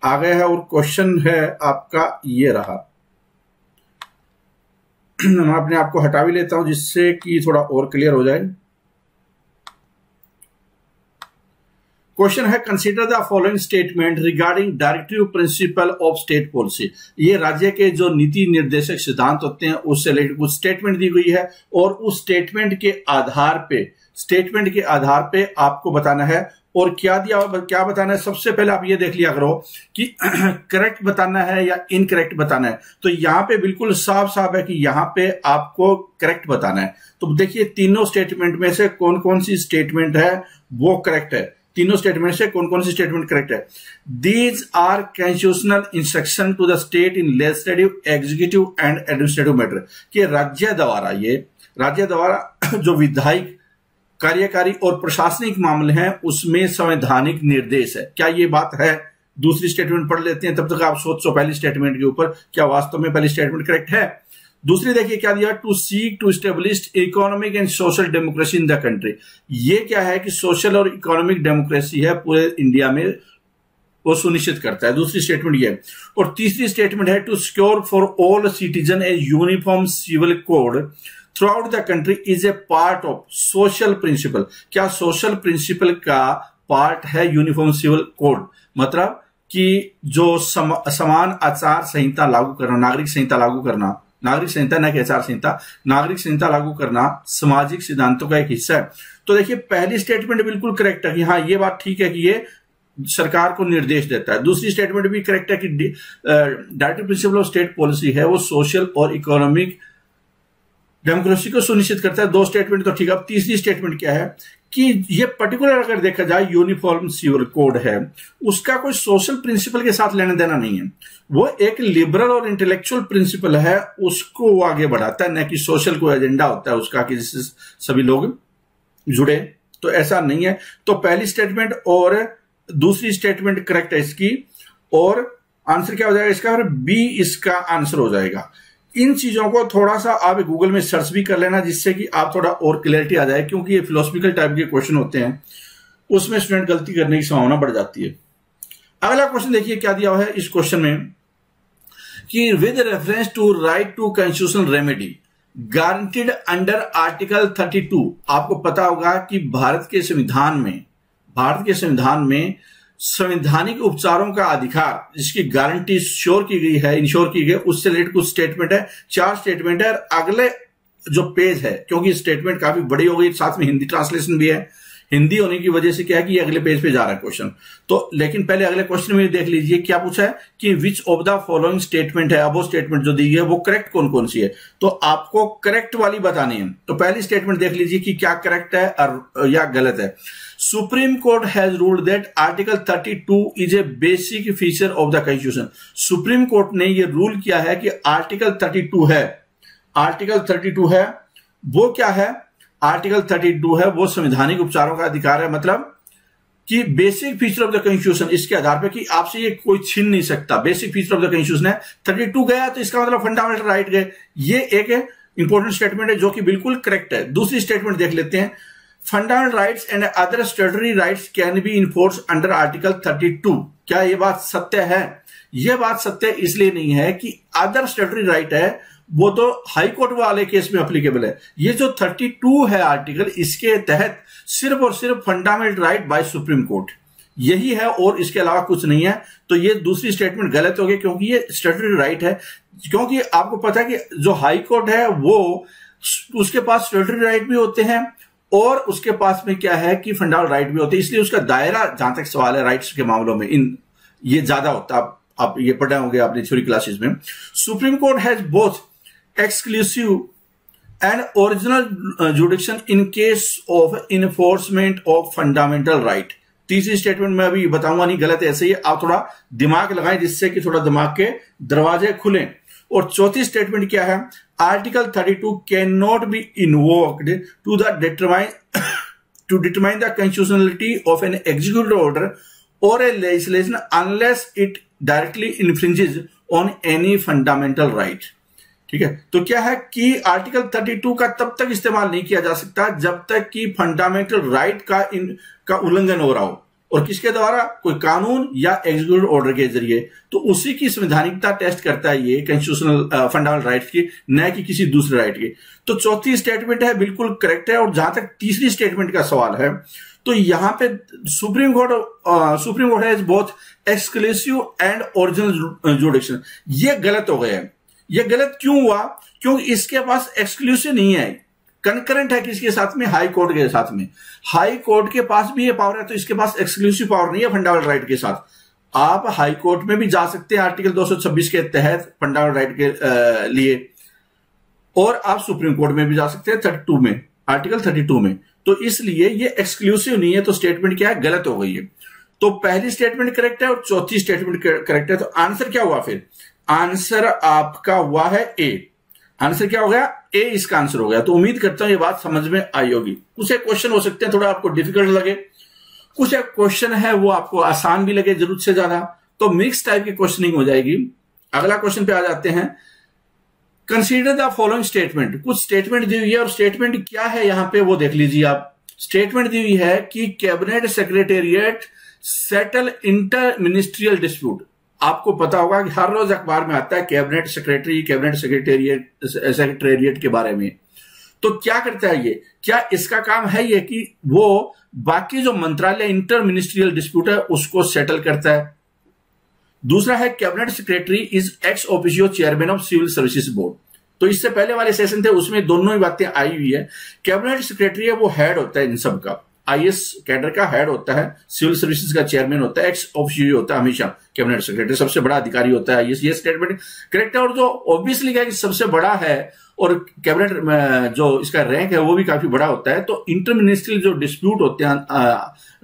आ गया है और क्वेश्चन है आपका ये रहा। मैं अपने आप को हटा भी लेता हूं जिससे कि थोड़ा और क्लियर हो जाए। क्वेश्चन है consider the following statement regarding directive principle of state policy. ये राज्य के जो नीति निर्देशक सिद्धांत होते हैं उससे रिलेटेड कुछ स्टेटमेंट दी गई है और उस स्टेटमेंट के आधार पे आपको बताना है। और क्या बताना है, सबसे पहले आप ये देख लिया करो कि करेक्ट बताना है या इनकरेक्ट बताना है। तो यहां पे बिल्कुल साफ साफ है कि यहां पे आपको करेक्ट बताना है। तो देखिए तीनों स्टेटमेंट में से कौन कौन सी स्टेटमेंट है वो करेक्ट है। तीनों स्टेटमेंट से कौन कौन सी स्टेटमेंट करेक्ट है। These are constitutional instruction to the state in legislative, executive and administrative matter. कि राज्य द्वारा जो विधायिक, कार्यकारी और प्रशासनिक मामले हैं उसमें संवैधानिक निर्देश है। क्या ये बात है? दूसरी स्टेटमेंट पढ़ लेते हैं, तब तक आप सोचो पहली स्टेटमेंट के ऊपर क्या वास्तव में पहली स्टेटमेंट करेक्ट है। दूसरी देखिए क्या दिया, to seek to establish economic and social democracy in the country. ये क्या है कि सोशल और इकोनॉमिक डेमोक्रेसी है पूरे इंडिया में, वो सुनिश्चित करता है। दूसरी स्टेटमेंट ये है। और तीसरी स्टेटमेंट है to secure for all citizen a uniform civil code throughout the country is a part of social principle. क्या सोशल प्रिंसिपल का पार्ट है यूनिफॉर्म सिविल कोड? मतलब कि जो समान आचार संहिता लागू करना, नागरिक संहिता लागू करना, नागरिक संहिता न कि आचार संहिता, नागरिक संहिता लागू करना सामाजिक सिद्धांतों का एक हिस्सा है। तो देखिए पहली स्टेटमेंट बिल्कुल करेक्ट है कि हाँ ये बात ठीक है कि ये सरकार को निर्देश देता है। दूसरी स्टेटमेंट भी करेक्ट है कि directive principle of state policy है वो सोशल और इकोनॉमिक डेमोक्रेसी को सुनिश्चित करता है। दो स्टेटमेंट तो ठीक है। अब तीसरी स्टेटमेंट क्या है कि ये पर्टिकुलर अगर देखा जाए यूनिफॉर्म सिविल कोड है, उसका कोई सोशल प्रिंसिपल के साथ लेना देना नहीं है। वो एक लिबरल और इंटेलेक्चुअल प्रिंसिपल है, उसको वो आगे बढ़ाता है, न कि सोशल कोई एजेंडा होता है उसका कि जिससे सभी लोग जुड़े। तो ऐसा नहीं है। तो पहली स्टेटमेंट और दूसरी स्टेटमेंट करेक्ट है इसकी। और आंसर क्या हो जाएगा इसका? बी इसका आंसर हो जाएगा। इन चीजों को थोड़ा सा आप गूगल में सर्च भी कर लेना जिससे कि आप थोड़ा और क्लैरिटी आ जाए, क्योंकि ये फिलोसफिकल टाइप के क्वेश्चन होते हैं, उसमें स्टूडेंट गलती करने की संभावना बढ़ जाती है। अगला क्वेश्चन देखिए क्या दिया हुआ है इस क्वेश्चन में कि with reference to right to constitutional remedy guaranteed under article 32। आपको पता होगा कि भारत के संविधान में संवैधानिक उपचारों का अधिकार जिसकी गारंटी इंश्योर की गई, उससे रिलेटेड कुछ स्टेटमेंट है, 4 स्टेटमेंट है। अगले जो पेज है, क्योंकि स्टेटमेंट काफी बड़ी हो गई, साथ में हिंदी ट्रांसलेशन भी है, हिंदी होने की वजह से क्या है कि ये अगले पेज पे जा रहा है क्वेश्चन। तो लेकिन पहले अगले क्वेश्चन में देख लीजिए क्या पूछा है कि विच ऑफ द फॉलोइंग स्टेटमेंट है, अब वो स्टेटमेंट जो दी है वो करेक्ट कौन कौन सी है। तो आपको करेक्ट वाली बतानी है। तो पहली स्टेटमेंट देख लीजिए कि क्या करेक्ट है और या गलत है। Supreme court has ruled that article 32 is a basic feature of the constitution. Supreme court ने यह रूल किया है कि आर्टिकल 32 है वो क्या है, आर्टिकल 32 है वो संवैधानिक उपचारों का अधिकार है। मतलब कि basic feature of the constitution, इसके आधार पर कि आपसे ये कोई छीन नहीं सकता। Basic feature of the constitution है, 32 गया तो इसका मतलब फंडामेंटल राइट गए। ये एक इंपॉर्टेंट स्टेटमेंट है जो कि बिल्कुल करेक्ट है। दूसरी स्टेटमेंट देख लेते हैं, fundamental rights and other statutory rights can be enforce under article 32। क्या ये बात सत्य है? यह बात सत्य इसलिए नहीं है कि अदर स्टैट्यूटरी राइट है वो तो हाई कोर्ट वाले केस में एप्लीकेबल है। ये जो 32 है आर्टिकल, इसके तहत सिर्फ और सिर्फ fundamental right by supreme court यही है और इसके अलावा कुछ नहीं है। तो ये दूसरी स्टेटमेंट गलत हो गई क्योंकि ये स्टैट्यूटरी राइट है। क्योंकि आपको पता है कि जो हाई कोर्ट है वो उसके पास स्टैट्यूटरी राइट भी होते हैं और उसके पास में क्या है कि फंडामेंटल राइट भी होते हैं, इसलिए उसका दायरा जहां तक सवाल है राइट्स के मामलों में ये ज्यादा होता है। आप ये पढ़े होंगे आपने थ्योरी क्लासेस में। Supreme court has both exclusive and original jurisdiction in case of enforcement of fundamental right। तीसरी स्टेटमेंट में अभी बताऊंगा नहीं, गलत है, ऐसे ही आप थोड़ा दिमाग लगाएं जिससे कि थोड़ा दिमाग के दरवाजे खुलें। और चौथी स्टेटमेंट क्या है, article 32 can not be invoked to determine the constitutionality of an executive order or a legislation unless it directly infringes on any fundamental right। ठीक है। तो क्या है कि आर्टिकल 32 का तब तक इस्तेमाल नहीं किया जा सकता जब तक कि फंडामेंटल राइट का उल्लंघन हो रहा हो। और किसके द्वारा, कोई कानून या एग्जीक्यूटिव ऑर्डर के जरिए। तो उसी की संवैधानिकता टेस्ट करता है ये कॉन्स्टिट्यूशनल फंडामेंटल राइट्स की, न कि किसी दूसरे राइट की। तो चौथी स्टेटमेंट है बिल्कुल करेक्ट है। और जहां तक तीसरी स्टेटमेंट का सवाल है, तो यहां पे supreme court has both exclusive and original जुडिक्शन, ये गलत हो गया है। ये गलत क्यों हुआ? क्योंकि इसके पास एक्सक्लूसिव नहीं है, कंकरेंट है किसके साथ में, हाई कोर्ट के साथ में। हाई कोर्ट के पास भी ये पावर है, तो इसके पास एक्सक्लूसिव पावर नहीं है फंडामेंटल राइट के साथ। आप हाई कोर्ट में भी जा सकते हैं आर्टिकल 226 के तहत फंडामेंटल राइट के लिए, और आप सुप्रीम कोर्ट में भी जा सकते हैं 32 में, आर्टिकल 32 में। तो इसलिए ये एक्सक्लूसिव नहीं है, तो स्टेटमेंट क्या है, गलत हो गई है। तो पहली स्टेटमेंट करेक्ट है और चौथी स्टेटमेंट करेक्ट है। तो आंसर क्या हुआ फिर? आंसर आपका हुआ है ए। आंसर क्या हो गया? ए इसका आंसर हो गया। तो उम्मीद करता हूं ये बात समझ में आई होगी। कुछ एक क्वेश्चन हो सकते हैं थोड़ा आपको डिफिकल्ट लगे, कुछ एक क्वेश्चन है वो आपको आसान भी लगे जरूरत से ज्यादा, तो मिक्स टाइप की क्वेश्चनिंग हो जाएगी। अगला क्वेश्चन पे आ जाते हैं। Consider the following statement. कुछ स्टेटमेंट दी हुई है और स्टेटमेंट क्या है यहां पे वो देख लीजिए आप। स्टेटमेंट दी हुई है कि cabinet secretariat settle inter ministerial dispute. आपको पता होगा कि हर रोज अखबार में आता है कैबिनेट सेक्रेटेरिएट के बारे में। तो क्या करता है ये? क्या इसका काम है ये कि वो बाकी जो मंत्रालय इंटर मिनिस्ट्रियल डिस्प्यूट है उसको सेटल करता है? दूसरा है cabinet secretary is ex officio chairman of civil services board. तो इससे पहले वाले सेशन थे उसमें दोनों ही बातें आई हुई है। कैबिनेट सेक्रेटरी है वो हेड होता है इन सब का, आईएएस कैडर का हेड होता है, सिविल सर्विसेज का चेयरमैन होता है, एक्स ऑफिशियो होता है हमेशा कैबिनेट सेक्रेटरी, सबसे बड़ा अधिकारी होता है। ये स्टेटमेंट करेक्ट है। और जो ऑब्वियसली क्या है कि सबसे बड़ा है और कैबिनेट जो इसका रैंक है वो भी काफी बड़ा होता है। तो इंटर मिनिस्ट्रियल जो डिस्प्यूट होते हैं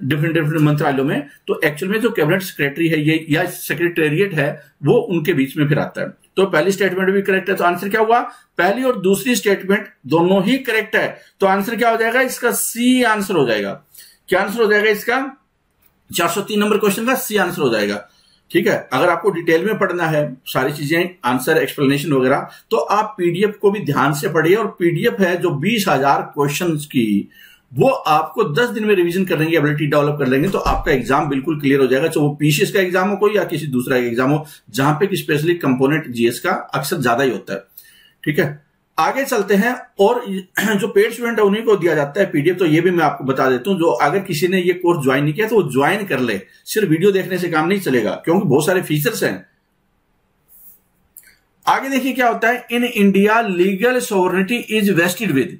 डिफरेंट मंत्रालयों में, तो एक्चुअल में जो कैबिनेट सेक्रेटरी है ये या सेक्रेटेरिएट है वो उनके बीच में फिर आता है। तो पहली स्टेटमेंट भी करेक्ट है। तो आंसर क्या हुआ? पहली और दूसरी स्टेटमेंट दोनों ही करेक्ट है। तो आंसर क्या हो जाएगा इसका? सी आंसर हो जाएगा। क्या आंसर हो जाएगा इसका? 403 नंबर क्वेश्चन का सी आंसर हो जाएगा। ठीक है। अगर आपको डिटेल में पढ़ना है सारी चीजें, आंसर, एक्सप्लेनेशन वगैरह, तो आप पीडीएफ को भी ध्यान से पढ़िए। और पीडीएफ है जो 20,000 क्वेश्चन की, वो आपको 10 दिन में रिवीजन कर लेंगे, एबिलिटी डेवलप कर लेंगे, तो आपका एग्जाम बिल्कुल क्लियर हो जाएगा। चाहे वो पीसीएस का एग्जाम हो कोई या किसी दूसरा एग्जाम हो, जहां पे कि स्पेशली कंपोनेंट जीएस का अक्सर ज्यादा ही होता है। ठीक है। आगे चलते हैं। और जो पेड स्टूडेंट है उन्हीं को दिया जाता है पीडीएफ। तो ये भी मैं आपको बता देता हूं, जो अगर किसी ने ये कोर्स ज्वाइन नहीं किया तो वो ज्वाइन कर ले। सिर्फ वीडियो देखने से काम नहीं चलेगा, क्योंकि बहुत सारे फीचर्स हैं। आगे देखिए क्या होता है। In India legal sovereignty is wasted with.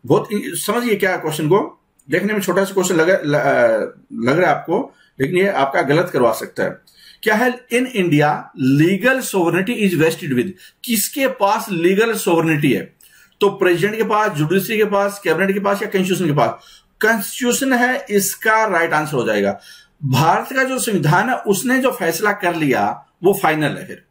बहुत समझिए क्या क्वेश्चन को, देखने में छोटा सा क्वेश्चन लग रहा है आपको, लेकिन ये आपका गलत करवा सकता है। क्या है? In India legal sovereignty is wasted with. किसके पास लीगल सोवरेनिटी है? तो प्रेसिडेंट के पास, जुडिशरी के पास, कैबिनेट के पास, या कॉन्स्टिट्यूशन के पास? कॉन्स्टिट्यूशन है इसका राइट आंसर हो जाएगा। भारत का जो संविधान है उसने जो फैसला कर लिया वो फाइनल है। फिर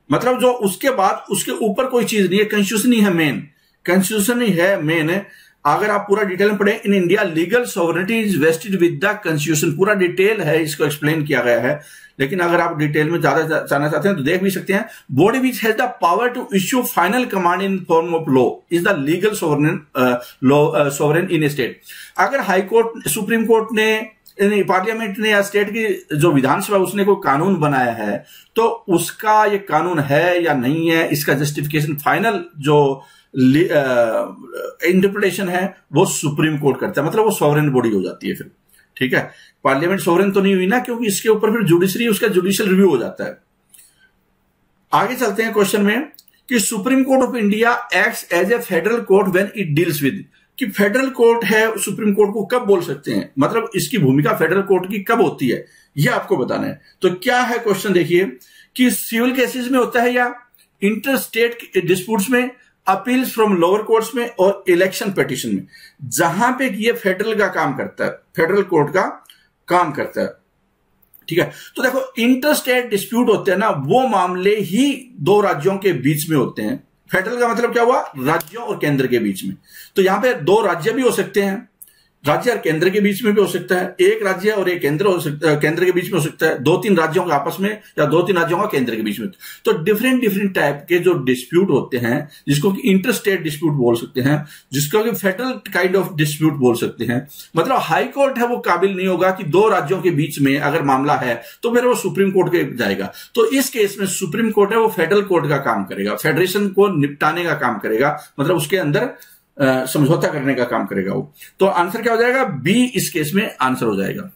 मतलब जो उसके बाद उसके ऊपर कोई चीज नहीं है, कॉन्स्टिट्यूशन ही है मेन। कॉन्स्टिट्यूशन ही है मेन है। अगर आप पूरा डिटेल में पढ़ें, in India legal sovereignty is wasted with the constitution, पूरा डिटेल है, इसको एक्सप्लेन किया गया है। लेकिन अगर आप डिटेल में ज्यादा जानना चाहते हैं तो देख भी सकते हैं। Body which has the power to issue final command in form of law is the legal sovereign in state. अगर हाई कोर्ट, सुप्रीम कोर्ट ने, पार्लियामेंट ने या स्टेट की जो विधानसभा उसने कोई कानून बनाया है, तो उसका ये कानून है या नहीं है, इसका जस्टिफिकेशन फाइनल जो इंटरप्रिटेशन है वो सुप्रीम कोर्ट करता है। मतलब वो सॉवरेन बॉडी हो जाती है फिर। ठीक है। पार्लियामेंट सॉवरेन तो नहीं हुई ना, क्योंकि इसके ऊपर फिर जुडिशरी, उसका जुडिशियल रिव्यू हो जाता है। आगे चलते हैं क्वेश्चन में कि supreme court of India acts as a federal court when it deals with. कि फेडरल कोर्ट है, सुप्रीम कोर्ट को कब बोल सकते हैं, मतलब इसकी भूमिका फेडरल कोर्ट की कब होती है, यह आपको बताना है। तो क्या है क्वेश्चन देखिए कि सिविल केसेस में होता है या इंटर स्टेट डिस्प्यूट्स में, अपील्स फ्रॉम लोअर कोर्ट्स में, और इलेक्शन पिटीशन में, जहां पे ये फेडरल का काम करता है, फेडरल कोर्ट का काम करता है। ठीक है। तो देखो इंटर स्टेट डिस्प्यूट होते हैं ना, वो मामले ही दो राज्यों के बीच में होते हैं। फेडरल का मतलब क्या हुआ? राज्यों और केंद्र के बीच में। तो यहां पे दो राज्य भी हो सकते हैं, राज्य और केंद्र के बीच में भी हो सकता है, एक राज्य और एक केंद्र हो सकता है, केंद्र के बीच में हो सकता है, 2-3 राज्यों के आपस में या 2-3 राज्यों का केंद्र के बीच में। तो डिफरेंट डिफरेंट टाइप के जो डिस्प्यूट होते हैं, जिसको कि इंटर स्टेट डिस्प्यूट बोल सकते हैं, जिसको कि फेडरल काइंड ऑफ डिस्प्यूट बोल सकते हैं। मतलब हाई कोर्ट है वो काबिल नहीं होगा कि 2 राज्यों के बीच में अगर मामला है तो फिर वो सुप्रीम कोर्ट के जाएगा। तो इस केस में सुप्रीम कोर्ट है वो फेडरल कोर्ट का काम करेगा, फेडरेशन को निपटाने का काम करेगा, मतलब उसके अंदर समझौता करने का काम करेगा वो। तो आंसर क्या हो जाएगा? बी इस केस में आंसर हो जाएगा।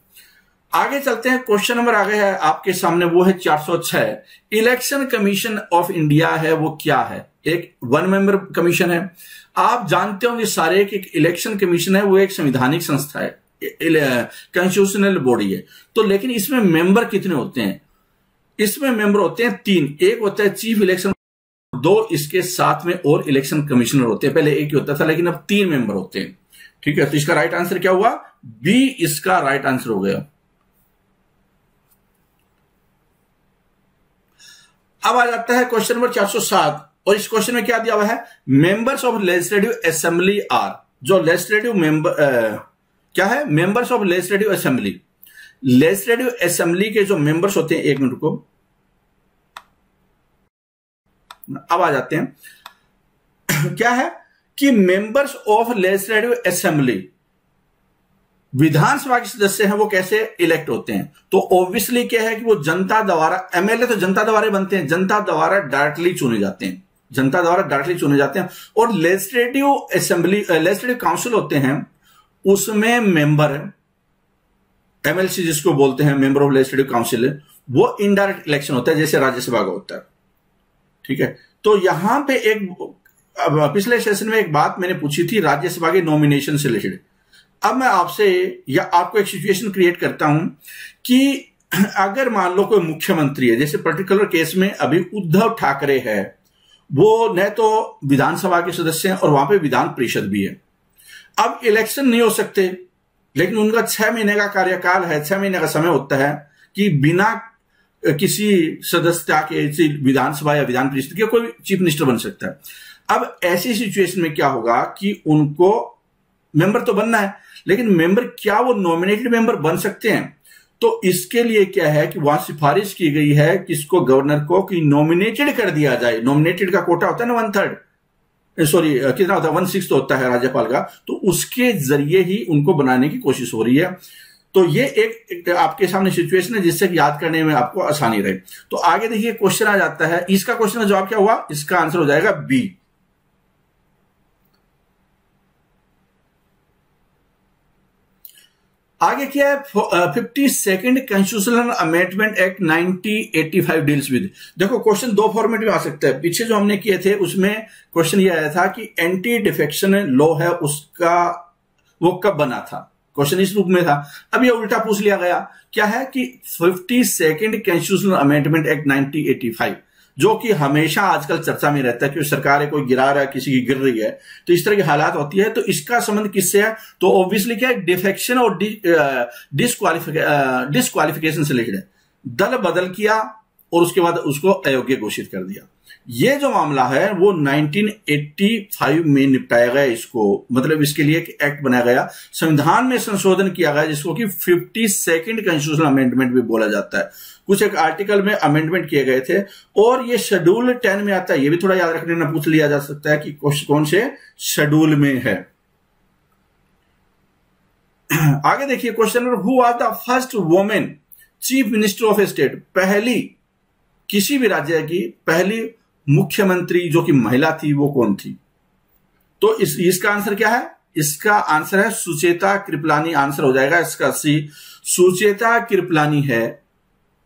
आगे चलते हैं, क्वेश्चन नंबर आगे है आपके सामने, वो है 406। इलेक्शन कमीशन ऑफ इंडिया है वो क्या है? एक 1 मेंबर कमीशन है। आप जानते होंगे सारे कि इलेक्शन कमीशन है वो एक संवैधानिक संस्था है, कॉन्स्टिट्यूशनल बॉडी है। तो लेकिन इसमें मेंबर कितने होते हैं? इसमें मेंबर होते हैं 3। एक होता है चीफ इलेक्शन, 2 इसके साथ में और इलेक्शन कमिश्नर होते हैं। पहले एक ही होता था लेकिन अब 3 मेंबर होते हैं। ठीक है, तो इसका राइट आंसर क्या हुआ? बी इसका राइट आंसर हो गया। अब आ जाता है क्वेश्चन नंबर 407 और इस क्वेश्चन में क्या दिया हुआ है? Members of legislative assembly are, जो लेजिस्लेटिव मेंबर क्या है? Members of legislative assembly. Legislative assembly के जो मेंबर्स होते हैं, 1 मिनट को, अब आ जाते हैं। क्या है कि मेंबर्स ऑफ लेजिस्लेटिव असेंबली, विधानसभा के सदस्य हैं, वो कैसे इलेक्ट होते हैं? तो ऑब्वियसली क्या है कि वो जनता द्वारा, एमएलए तो जनता द्वारा बनते हैं, जनता द्वारा डायरेक्टली चुने जाते हैं, जनता द्वारा डायरेक्टली चुने जाते हैं। और लेजिस्लेटिव असेंबली, लेजिस्लेटिव काउंसिल होते हैं, उसमें मेंबर एमएलसी जिसको बोलते हैं, मेंबर ऑफ लेजिस्लेटिव काउंसिल, वो इनडायरेक्ट इलेक्शन होता है जैसे राज्यसभा का होता है। ठीक है, तो यहां पे एक पिछले सेशन में एक बात मैंने पूछी थी राज्यसभा के नॉमिनेशन से रिलेटेड। अब मैं आपसे या आपको एक सिचुएशन क्रिएट करता हूं कि अगर मान लो कोई मुख्यमंत्री है, जैसे पर्टिकुलर केस में अभी उद्धव ठाकरे है, वो न तो विधानसभा के सदस्य हैं और वहां पे विधान परिषद भी है। अब इलेक्शन नहीं हो सकते, लेकिन उनका 6 महीने का कार्यकाल है, 6 महीने का समय होता है कि बिना किसी सदस्यता के विधानसभा या विधान परिषद के कोई चीफ मिनिस्टर बन सकता है। अब ऐसी सिचुएशन में क्या होगा कि उनको मेंबर तो बनना है, लेकिन मेंबर क्या वो नॉमिनेटेड मेंबर बन सकते हैं? तो इसके लिए क्या है कि वहां सिफारिश की गई है किसको? गवर्नर को, कि नॉमिनेटेड कर दिया जाए। नॉमिनेटेड का कोटा होता है ना 1/3, सॉरी कितना होता है, 1/6 होता है राज्यपाल का, तो उसके जरिए ही उनको बनाने की कोशिश हो रही है। तो ये एक आपके सामने सिचुएशन है जिससे याद करने में आपको आसानी रहे। तो आगे देखिए क्वेश्चन आ जाता है, इसका क्वेश्चन का जवाब क्या हुआ? इसका आंसर हो जाएगा बी। आगे क्या है? 52nd constitutional amendment act 1985 deals with. देखो क्वेश्चन 2 फॉर्मेट में आ सकता है। पीछे जो हमने किए थे उसमें क्वेश्चन ये आया था कि एंटी डिफेक्शन लॉ है उसका वो कब बना था, क्वेश्चन इस रूप में था। अब ये उल्टा पूछ लिया गया। क्या है कि 52nd कॉन्स्टिट्यूशनल अमेंडमेंट एक्ट 1985, जो कि हमेशा आजकल चर्चा में रहता है कि सरकार है, कोई गिरा रहा है, किसी की गिर रही है, तो इस तरह की हालात होती है। तो इसका संबंध किससे है? तो ऑब्वियसली क्या है? डिफेक्शन और डिस्क्वालिफिकेशन से रिलेटेड है। दल बदल किया और उसके बाद उसको अयोग्य घोषित कर दिया। ये जो मामला है वो 1985 में निपटाया गया। इसको मतलब इसके लिए एक एक्ट बनाया गया, संविधान में संशोधन किया गया, जिसको कि 52nd कॉन्स्टिट्यूशनल अमेंडमेंट भी बोला जाता है। कुछ एक आर्टिकल में अमेंडमेंट किए गए थे और ये शेड्यूल 10 में आता है। ये भी थोड़ा याद रखने में पूछ लिया जा सकता है कि कौन से शेड्यूल में है। आगे देखिए question number, who was the first women chief minister of a state? पहली, किसी भी राज्य की पहली मुख्यमंत्री जो कि महिला थी वो कौन थी? तो इसका आंसर क्या है? इसका आंसर है सुचेता कृपलानी। आंसर हो जाएगा इसका सी। सुचेता कृपलानी है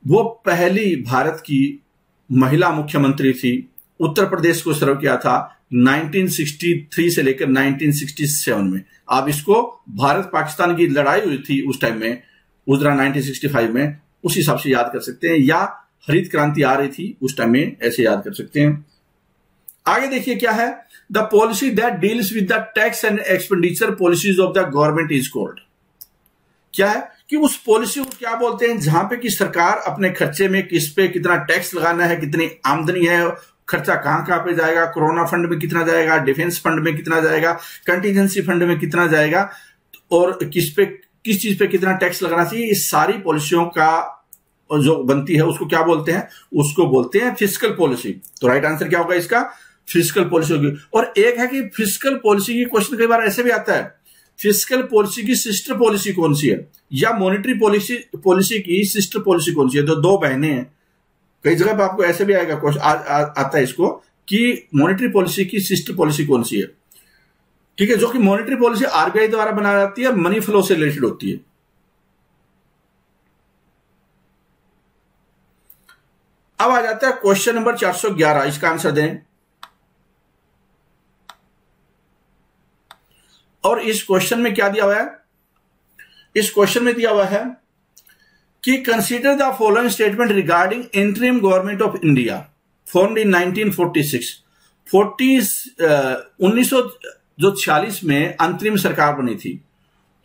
वो पहली भारत की महिला मुख्यमंत्री थी। उत्तर प्रदेश को सर्व किया था 1963 से लेकर 1967 में। आप इसको भारत पाकिस्तान की लड़ाई हुई थी उस टाइम में, उस दौरान 1965 में, उस हिसाब से याद कर सकते हैं, या हरित क्रांति आ रही थी उस टाइम में, ऐसे याद कर सकते हैं। आगे देखिए क्या है? The policy that deals with the tax and expenditure policies of the government is called. क्या है कि उस पॉलिसी को क्या बोलते हैं जहां पे कि सरकार अपने खर्चे में किस पे कितना टैक्स लगाना है, कितनी आमदनी है, खर्चा कहां पे जाएगा, कोरोना फंड में कितना जाएगा, डिफेंस फंड में कितना जाएगा, कंटीजेंसी फंड में कितना जाएगा, और किस चीज पे कितना टैक्स लगाना चाहिए, इस सारी पॉलिसियों का जो बनती है उसको क्या बोलते हैं, उसको बोलते हैं फिस्कल पॉलिसी। तो राइट आंसर क्या होगा इसका, फिस्कल पॉलिसी होगी। और एक है कि फिस्कल पॉलिसी की क्वेश्चन कई बार ऐसे भी आता है, फिस्कल पॉलिसी की सिस्टर पॉलिसी कौन सी है, या मॉनेटरी पॉलिसी की सिस्टर पॉलिसी कौन सी है। तो दो बहनें हैं, कई जगह पे आपको ऐसे भी आएगा क्वेश्चन, आता है इसको कि मॉनेटरी पॉलिसी की सिस्टर पॉलिसी कौन सी है। ठीक है, जो कि मॉनेटरी पॉलिसी आरबीआई द्वारा बनाई जाती है और मनी फ्लो से रिलेटेड होती है। अब आ जाता है क्वेश्चन नंबर 411, इसका आंसर दें। और इस क्वेश्चन में क्या दिया हुआ है, इस क्वेश्चन में दिया हुआ है कि consider the following statement regarding interim government of India formed in 1946। 1946 में अंतरिम सरकार बनी थी,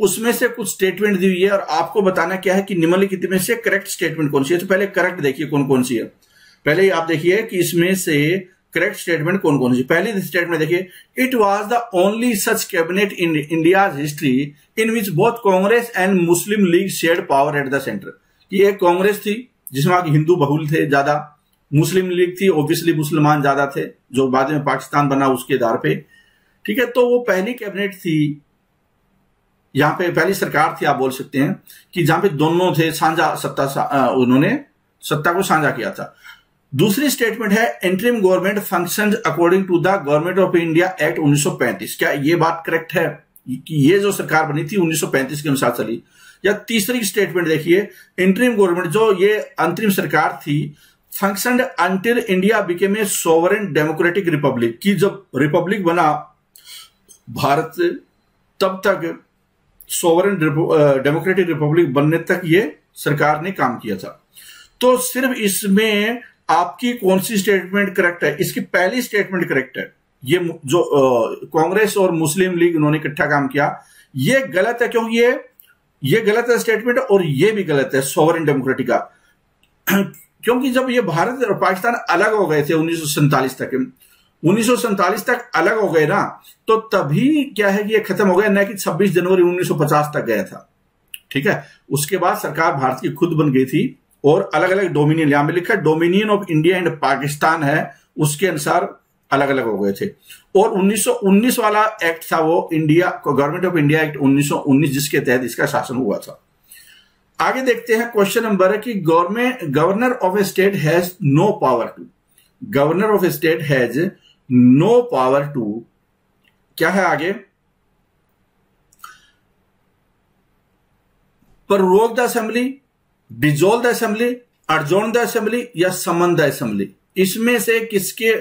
उसमें से कुछ स्टेटमेंट दी हुई है और आपको बताना क्या है कि निम्नलिखित में से करेक्ट स्टेटमेंट कौन सी है। तो पहले करेक्ट देखिए कौन कौन सी है, पहले ही आप देखिए कि इसमें से करेक्ट स्टेटमेंट कौन कौन सी। पहली स्टेटमेंट देखिए, it was the only such cabinet in India's history in which both Congress and Muslim league shared power at the centre. कि एक कांग्रेस थी जिसमें हिंदू बहुल थे ज्यादा, मुस्लिम लीग थी ऑब्वियसली मुसलमान ज्यादा थे, जो बाद में पाकिस्तान बना उसके आधार पे। ठीक है, तो वो पहली कैबिनेट थी, यहां पे पहली सरकार थी आप बोल सकते हैं, कि जहां पे दोनों थे साझा सत्ता, उन्होंने सत्ता को साझा किया था। दूसरी स्टेटमेंट है interim government functions according to the government of India act 1935। क्या ये बात करेक्ट है कि ये जो सरकार बनी थी 1935 के अनुसार चली। या तीसरी स्टेटमेंट देखिए, इंटरिम गवर्नमेंट जो ये अंतरिम सरकार थी functioned until India became a sovereign democratic Republic, की जब रिपब्लिक बना भारत तब तक सोवरेन डेमोक्रेटिक रिपब्लिक बनने तक ये सरकार ने काम किया था। तो सिर्फ इसमें आपकी कौन सी स्टेटमेंट करेक्ट है, इसकी पहली स्टेटमेंट करेक्ट है। ये जो कांग्रेस और मुस्लिम लीग उन्होंने इकट्ठा काम किया, ये गलत है, क्योंकि ये गलत है स्टेटमेंट, और ये भी गलत है सोवरेन डेमोक्रेटिक का। क्योंकि जब ये भारत और पाकिस्तान अलग हो गए थे 1947 तक अलग हो गए ना, तो तभी क्या है कि ये खत्म हो गया, न कि 26 जनवरी 1950 तक गया था। ठीक है, उसके बाद सरकार भारत की खुद बन गई थी और अलग अलग डोमिनियन, यहां पे लिखा dominion of India and Pakistan है, उसके अनुसार अलग अलग हो गए थे। और 1919 वाला एक्ट था वो India government of India act 1919, जिसके तहत इसका शासन हुआ था। आगे देखते हैं क्वेश्चन नंबर है कि governor of a state has no power to, governor of a state has no power to, क्या है आगे, provoke the assembly, dissolve the assembly, adjourn the assembly या समन द असेंबली। इसमें से किसके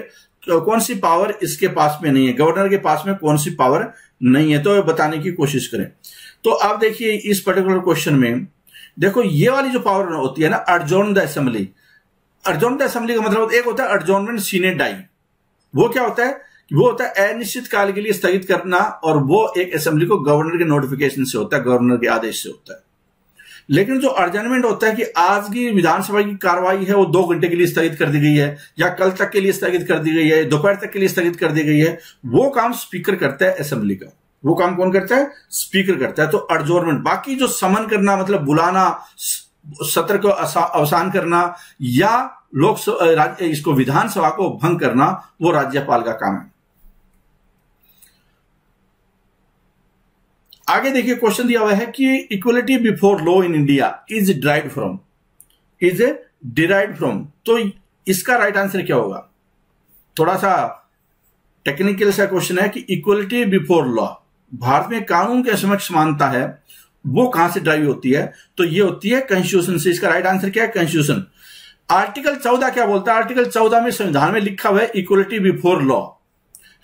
कौन सी पावर इसके पास में नहीं है, गवर्नर के पास में कौन सी पावर नहीं है, तो बताने की कोशिश करें। तो आप देखिए इस पर्टिकुलर क्वेश्चन में देखो, ये वाली जो पावर होती है ना, अडजॉर्न the assembly. Adjourn the assembly का मतलब एक होता है अडजॉर्नमेंट सीने डाई, वो क्या होता है, वो होता है अनिश्चित काल के लिए स्थगित करना, और वो एक असेंबली को गवर्नर के नोटिफिकेशन से होता है, गवर्नर के आदेश से होता है। लेकिन जो अर्जनमेंट होता है कि आज की विधानसभा की कार्रवाई है वो 2 घंटे के लिए स्थगित कर दी गई है, या कल तक के लिए स्थगित कर दी गई है, दोपहर तक के लिए स्थगित कर दी गई है, वो काम स्पीकर करता है असेंबली का। वो काम कौन करता है, स्पीकर करता है। तो अडजॉर्नमेंट, बाकी जो समन करना मतलब बुलाना, सत्र को अवसान करना, या इसको विधानसभा को भंग करना, वो राज्यपाल का काम है। आगे देखिए क्वेश्चन दिया हुआ है कि equality before law in India is derived from, तो इसका राइट आंसर क्या होगा। थोड़ा सा टेक्निकल सा क्वेश्चन है कि इक्वलिटी बिफोर लॉ, भारत में कानून के समक्ष समानता है, वो कहां से ड्राइव होती है, तो ये होती है कॉन्स्टिट्यूशन से। इसका राइट आंसर क्या है, कॉन्स्टिट्यूशन। आर्टिकल 14 क्या बोलता है, आर्टिकल 14 में संविधान में लिखा हुआ है equality before law,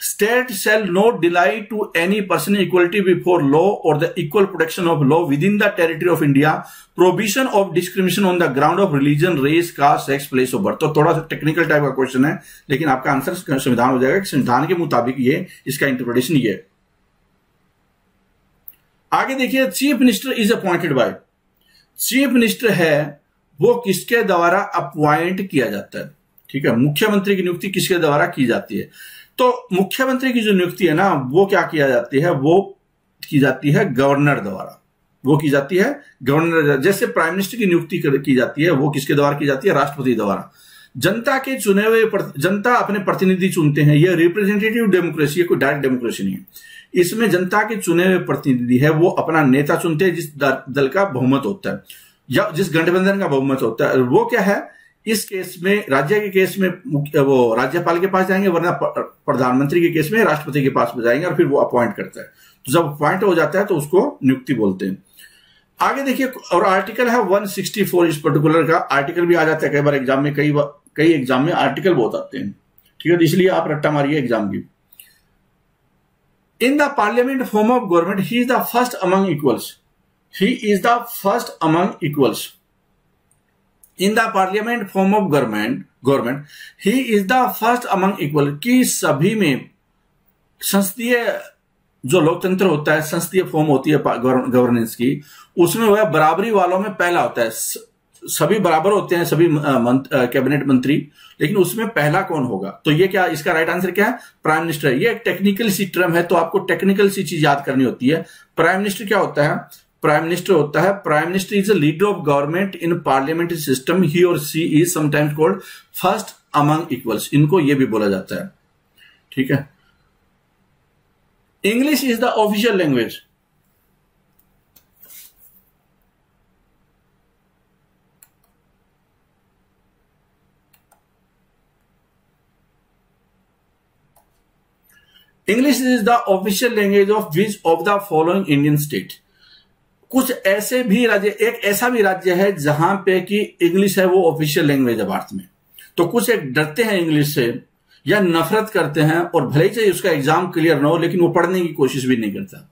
state shall not deny to any person equality before law or the equal protection of law within the territory of India, provision of discrimination on the ground of religion, race, caste, sex, place of birth। तो थोड़ा सा technical type का question है, लेकिन आपका answer संविधान हो जाएगा कि संविधान के मुताबिक ये इसका इंटरप्रिटेशन ये है। आगे देखिए, chief minister is appointed by, chief minister है वो किसके द्वारा अपॉइंट किया जाता है। ठीक है, मुख्यमंत्री की नियुक्ति किसके द्वारा की जाती है। तो मुख्यमंत्री की जो नियुक्ति है ना, वो क्या किया जाती है, वो की जाती है गवर्नर द्वारा, वो की जाती है गवर्नर। जैसे प्राइम मिनिस्टर की नियुक्ति की जाती है, वो किसके द्वारा की जाती है? राष्ट्रपति द्वारा। जनता के चुने हुए जनता अपने प्रतिनिधि चुनते हैं, यह रिप्रेजेंटेटिव डेमोक्रेसी है, कोई डायरेक्ट डेमोक्रेसी नहीं है। इसमें जनता के चुने हुए प्रतिनिधि है वो अपना नेता चुनते हैं जिस दल का बहुमत होता है या जिस गठबंधन का बहुमत होता है। वो क्या है, इस केस में राज्य के केस में वो राज्यपाल के पास जाएंगे, वरना प्रधानमंत्री के केस में राष्ट्रपति के पास जाएंगे और फिर वो अपॉइंट करता है। तो जब अपॉइंट हो जाता है तो उसको नियुक्ति बोलते हैं। आगे देखिए, और आर्टिकल है 164 इस पर्टिकुलर का आर्टिकल भी आ जाता है कई बार एग्जाम में, कई एग्जाम में आर्टिकल बहुत आते हैं, ठीक है, तो इसलिए आप रट्टा मारिए एग्जाम की। In the parliament form of government he is the first among equals, he is the first among equals. In the parliament form of government he is the first among equal, की सभी में संसदीय जो लोकतंत्र होता है, संसदीय फॉर्म होती है गवर्नेंस की, उसमें वह बराबरी वालों में पहला होता है। सभी बराबर होते हैं, सभी कैबिनेट मंत्री, लेकिन उसमें पहला कौन होगा? तो ये क्या, इसका राइट आंसर क्या है? प्राइम मिनिस्टर है। ये एक टेक्निकल सी टर्म है, तो आपको टेक्निकल सी चीज याद करनी होती है। प्राइम मिनिस्टर क्या होता है? प्राइम मिनिस्टर होता है, prime minister is a leader of government in parliamentary system, he or she is sometimes called first among equals, इनको ये भी बोला जाता है, ठीक है। English is the official language. English is the official language of which of the following Indian state. कुछ ऐसे भी राज्य, एक ऐसा भी राज्य है जहां पे कि इंग्लिश है वो ऑफिशियल लैंग्वेज है भारत में। तो कुछ एक डरते हैं इंग्लिश से या नफरत करते हैं, और भले ही चाहिए उसका एग्जाम क्लियर ना हो लेकिन वो पढ़ने की कोशिश भी नहीं करता,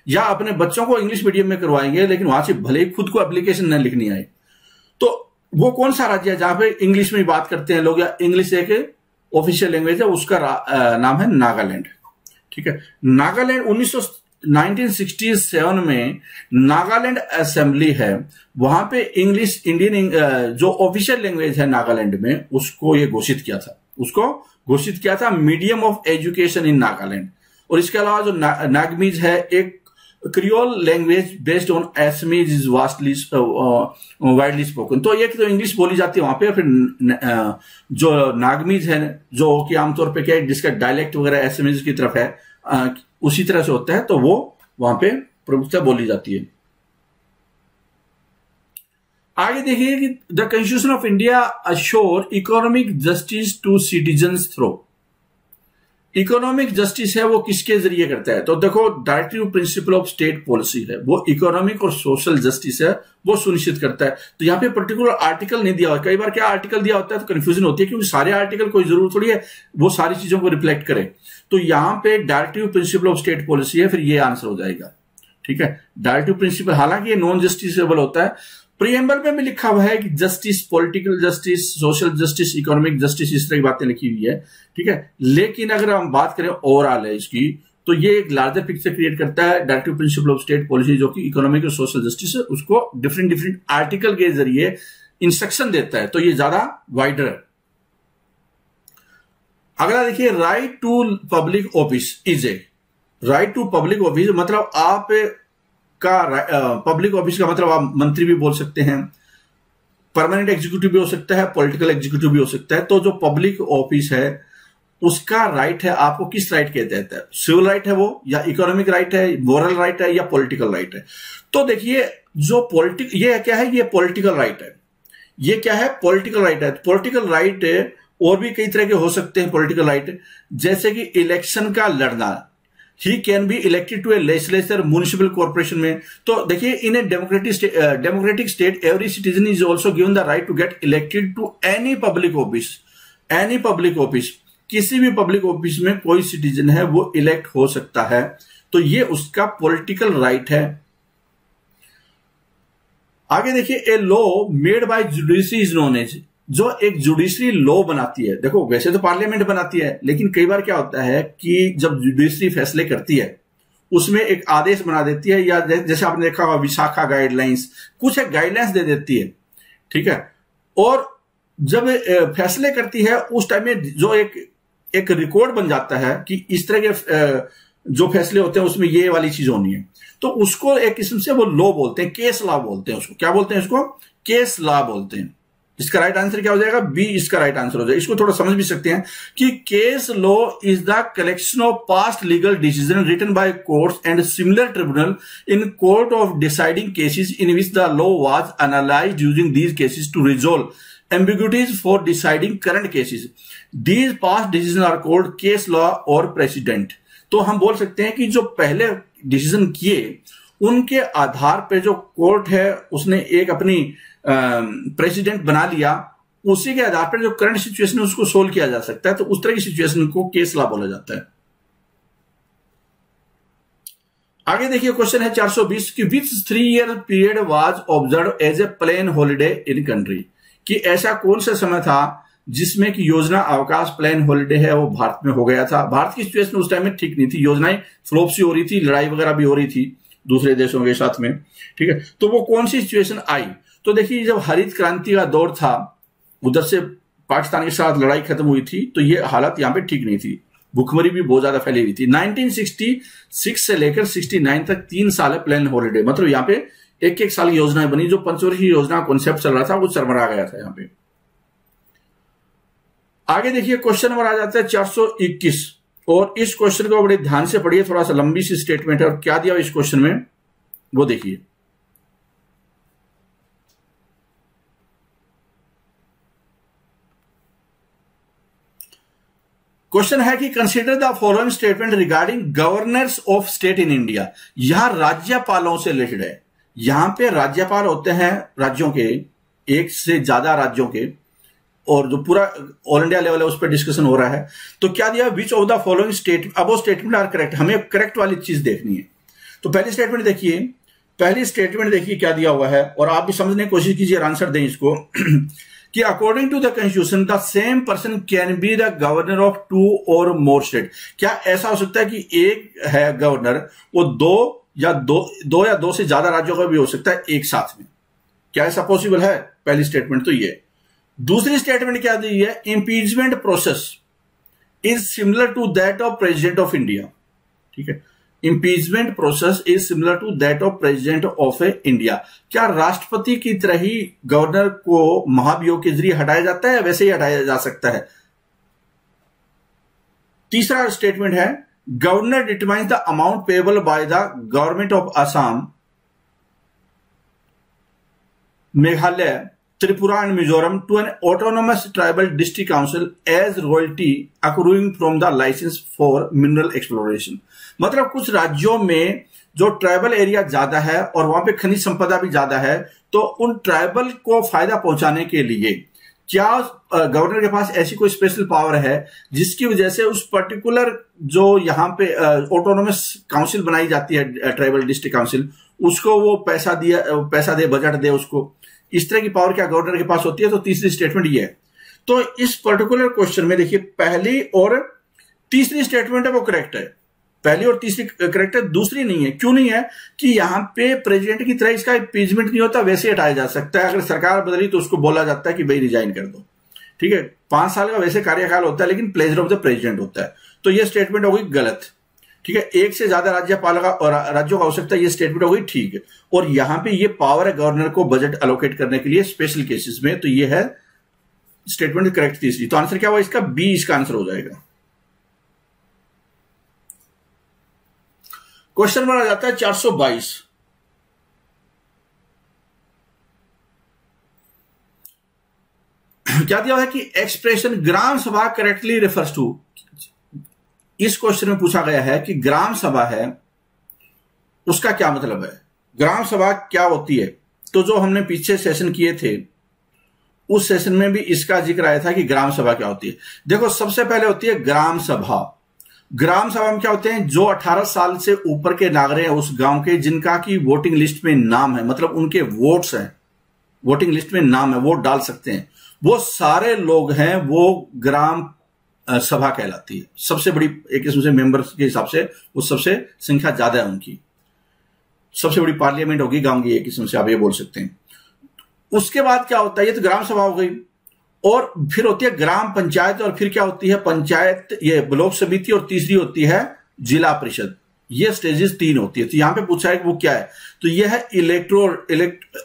या अपने बच्चों को इंग्लिश मीडियम में करवाएंगे लेकिन वहां से भले ही खुद को एप्लीकेशन न लिखनी आए। तो वो कौन सा राज्य है जहां पे इंग्लिश में बात करते हैं लोग, या इंग्लिश एक ऑफिशियल लैंग्वेज है? उसका नाम है नागालैंड, ठीक है। नागालैंड 1967 में नागालैंड असेंबली है, वहां पे इंग्लिश इंडियन जो ऑफिशियल लैंग्वेज है नागालैंड में, उसको ये घोषित किया था medium of education in Nagaland. और इसके अलावा जो नागमीज है, एक creole language based on Assamese is widely spoken. तो ये तो इंग्लिश बोली जाती है वहां पे, फिर जो नागमीज है जो कि आमतौर पे क्या है, जिसका डायलेक्ट वगैरह असमीज की तरफ है, उसी तरह से होता है, तो वो वहां पे प्रमुखता बोली जाती है। आगे देखिए कि the constitution of India assure economic justice to citizens through. Economic justice है वो किसके जरिए करता है? तो देखो, directive principle of state policy है वो इकोनॉमिक और सोशल जस्टिस है वो सुनिश्चित करता है। तो यहाँ पे पर्टिकुलर आर्टिकल नहीं दिया हुआ। कई बार क्या आर्टिकल दिया होता है तो कंफ्यूजन होती है, क्योंकि सारे आर्टिकल कोई जरूरत थोड़ी है वो सारी चीजों को रिफ्लेक्ट करे। तो यहाँ पे directive principle of state policy है, फिर ये आंसर हो जाएगा, ठीक है। डायरेक्टिव प्रिंसिपल, हालांकि ये नॉन जस्टिसेबल होता है, प्रीएम्बल में भी लिखा हुआ है कि justice, political justice, social justice, economic justice, इस तरह की बातें लिखी हुई है, ठीक है। लेकिन अगर हम बात करें ओवरऑल है इसकी, तो ये एक लार्जर पिक्चर क्रिएट करता है। Directive principle of state policy जो कि इकोनॉमिक और सोशल जस्टिस है, उसको डिफरेंट आर्टिकल के जरिए इंस्ट्रक्शन देता है, तो ये ज्यादा वाइडर है। अगला देखिए, right to public office is a, right to public office मतलब आप का पब्लिक ऑफिस का मतलब आप मंत्री भी बोल सकते हैं, परमानेंट एग्जीक्यूटिव भी हो सकता है, पॉलिटिकल एग्जीक्यूटिव भी हो सकता है। तो जो पब्लिक ऑफिस है उसका राइट है, आपको किस राइट के तहत है? सिविल राइट है वो, या इकोनॉमिक राइट है, मोरल राइट है, या पॉलिटिकल राइट है? तो देखिए, जो ये क्या है, ये पॉलिटिकल राइट है। ये क्या है? पॉलिटिकल राइट है। पॉलिटिकल राइट और भी कई तरह के हो सकते हैं पॉलिटिकल राइट, जैसे कि इलेक्शन का लड़ना, he can be elected to a legislature municipal corporation में। तो देखिए, in a democratic state every citizen is also given the right to get elected to any public office. Any public office, किसी भी public office में कोई citizen है वो elect हो सकता है, तो ये उसका पॉलिटिकल राइट है। आगे देखिए, a law made by judiciary is known as, जो एक जुडिशरी लॉ बनाती है। देखो, वैसे तो पार्लियामेंट बनाती है, लेकिन कई बार क्या होता है कि जब जुडिशरी फैसले करती है उसमें एक आदेश बना देती है, या जैसे आपने देखा होगा विशाखा गाइडलाइंस, कुछ एक गाइडलाइंस दे देती है, ठीक है। और जब फैसले करती है उस टाइम में जो एक रिकॉर्ड बन जाता है कि इस तरह के जो फैसले होते हैं उसमें ये वाली चीज होनी है, तो उसको एक किस्म से वो लॉ बोलते हैं, केस लॉ बोलते हैं उसको। क्या बोलते हैं उसको? केस लॉ बोलते हैं। इसका राइट आंसर क्या हो जाएगा? बी इसका राइट आंसर हो जाएगा। इसको थोड़ा समझ भी सकते हैं कि case law is the collection of past legal decision written by courts and similar tribunal in court of deciding cases in which the law was analysed using these cases to resolve ambiguities for deciding current cases. These past decision are called case law or precedent. तो हम बोल सकते हैं कि जो पहले decision किए उनके आधार पर जो कोर्ट है उसने एक अपनी प्रेसिडेंट बना लिया, उसी के आधार पर जो करंट सिचुएशन है उसको सोल्व किया जा सकता है, तो उस तरह की सिचुएशन को केस लॉ बोला जाता है। आगे देखिए क्वेश्चन है 420 कि which 3 year period was observe as a plain holiday in country, कि ऐसा कौन सा समय था जिसमें कि योजना अवकाश प्लेन हॉलिडे है वो भारत में हो गया था। भारत की सिचुएशन उस टाइम में ठीक नहीं थी, योजनाएं फ्लॉप सी हो रही थी, लड़ाई वगैरह भी हो रही थी दूसरे देशों के साथ में, ठीक है। तो वो कौन सी सिचुएशन आई? तो देखिए जब हरित क्रांति का दौर था, उधर से पाकिस्तान के साथ लड़ाई खत्म हुई थी, तो ये हालत यहां पे ठीक नहीं थी, भूखमरी भी बहुत ज्यादा फैली हुई थी। 1966 से लेकर 69 तक 3 साल है प्लेन हॉलिडे, मतलब यहाँ पे एक एक साल की योजनाएं बनी, जो पंचवर्षीय योजना कॉन्सेप्ट चल रहा था वो चरमरा गया था यहाँ पे। आगे देखिए क्वेश्चन नंबर आ जाता है 421, और इस क्वेश्चन को बड़े ध्यान से पढ़िए, थोड़ा सा लंबी सी स्टेटमेंट है और क्या दिया इस क्वेश्चन में वो देखिए। क्वेश्चन है कि consider the following statement regarding governors of state in India. यहां राज्यपालों से रिलेटेड है, यहां पे राज्यपाल होते हैं राज्यों के, एक से ज्यादा राज्यों के, और जो पूरा ऑल इंडिया लेवल है उस पर डिस्कशन हो रहा है। तो क्या दिया? Which of the following state अबो स्टेटमेंट आर करेक्ट। हमें करेक्ट वाली चीज देखनी है। तो पहली स्टेटमेंट देखिए, पहली स्टेटमेंट देखिए क्या दिया हुआ है, और आप भी समझने की कोशिश कीजिए, आंसर दें इसको कि according to the constitution the same person can be the governor of 2 और मोर स्टेट। क्या ऐसा हो सकता है कि एक है गवर्नर, वो दो या दो से ज्यादा राज्यों का भी हो सकता है एक साथ में? क्या ऐसा पॉसिबल है? पहली स्टेटमेंट तो ये। दूसरी स्टेटमेंट क्या दी है? Impeachment process is similar to that of president of India, ठीक है। Impeachment process is similar to that of president of India. क्या राष्ट्रपति की तरह ही गवर्नर को महाभियोग के जरिए हटाया जाता है, वैसे ही हटाया जा सकता है? तीसरा स्टेटमेंट है governor determines the amount payable by the government of Assam, Meghalaya, Tripura and Mizoram to an autonomous tribal district council as royalty accruing from the licence for mineral exploration. मतलब कुछ राज्यों में जो ट्राइबल एरिया ज्यादा है और वहां पे खनिज संपदा भी ज्यादा है, तो उन ट्राइबल को फायदा पहुंचाने के लिए क्या गवर्नर के पास ऐसी कोई स्पेशल पावर है जिसकी वजह से उस पर्टिकुलर जो यहाँ पे ऑटोनोमस काउंसिल बनाई जाती है, ट्राइबल डिस्ट्रिक्ट काउंसिल, उसको वो पैसा दे, बजट दे उसको, इस तरह की पावर क्या गवर्नर के पास होती है? तो तीसरी स्टेटमेंट ये है। तो इस पर्टिकुलर क्वेश्चन में देखिए पहली और तीसरी स्टेटमेंट है वो करेक्ट है, पहली और तीसरी करेक्ट है, दूसरी नहीं है। क्यों नहीं है? कि यहां पे प्रेसिडेंट की तरह इसका इंपीचमेंट नहीं होता, वैसे हटाया जा सकता है। अगर सरकार बदली तो उसको बोला जाता है कि भाई रिजाइन कर दो, ठीक है। 5 साल का वैसे कार्यकाल होता है, लेकिन प्लेजर ऑफ द प्रेसिडेंट होता है। तो यह स्टेटमेंट हो गई गलत, ठीक है। एक से ज्यादा राज्यपाल का और राज्यों का हो सकता है, ये स्टेटमेंट हो गई ठीक है। और यहां पे ये पावर है गवर्नर को बजट एलोकेट करने के लिए स्पेशल केसेस में, तो ये है स्टेटमेंट करेक्ट तीसरी। तो आंसर क्या हुआ इसका? बी इसका आंसर हो जाएगा। क्वेश्चन नंबर आ जाता है 422। क्या दिया है कि एक्सप्रेशन ग्राम सभा करेक्टली रेफर्स टू। इस क्वेश्चन में पूछा गया है कि ग्राम सभा है उसका क्या मतलब है, ग्राम सभा क्या होती है। तो जो हमने पीछे सेशन किए थे उस सेशन में भी इसका जिक्र आया था कि ग्राम सभा क्या होती है। देखो सबसे पहले होती है ग्राम सभा। ग्राम सभा में क्या होते हैं? जो 18 साल से ऊपर के नागरिक हैं उस गांव के, जिनका की वोटिंग लिस्ट में नाम है, मतलब उनके वोट्स हैं, वोटिंग लिस्ट में नाम है, वोट डाल सकते हैं, वो सारे लोग हैं, वो ग्राम सभा कहलाती है। सबसे बड़ी एक किस्म से मेंबर्स के हिसाब से वो सबसे संख्या ज्यादा है उनकी, सबसे बड़ी पार्लियामेंट होगी गांव की, एक किस्म से आप ये बोल सकते हैं। उसके बाद क्या होता है? ये तो ग्राम सभा हो गई, और फिर होती है ग्राम पंचायत, और फिर क्या होती है? पंचायत, ये ब्लॉक समिति, और तीसरी होती है जिला परिषद, ये स्टेजेस 3 होती है। तो यहां पे पूछा है कि वो क्या है, तो यह है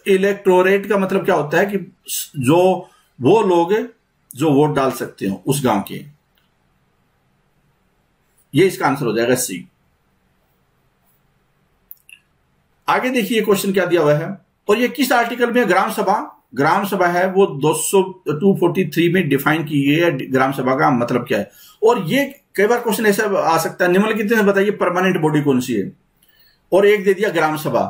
इलेक्टोरेट का मतलब क्या होता है कि जो वो लोग जो वोट डाल सकते हो उस गांव के, ये इसका आंसर हो जाएगा सी। आगे देखिए क्वेश्चन क्या दिया हुआ है, और ये किस आर्टिकल में ग्राम सभा है वो 243 में डिफाइन की गई है। ग्राम सभा का मतलब क्या है, और ये कई बार क्वेश्चन ऐसा आ सकता है, निम्नलिखित में बताइए परमानेंट बॉडी कौन सी है, और एक दे दिया ग्राम सभा,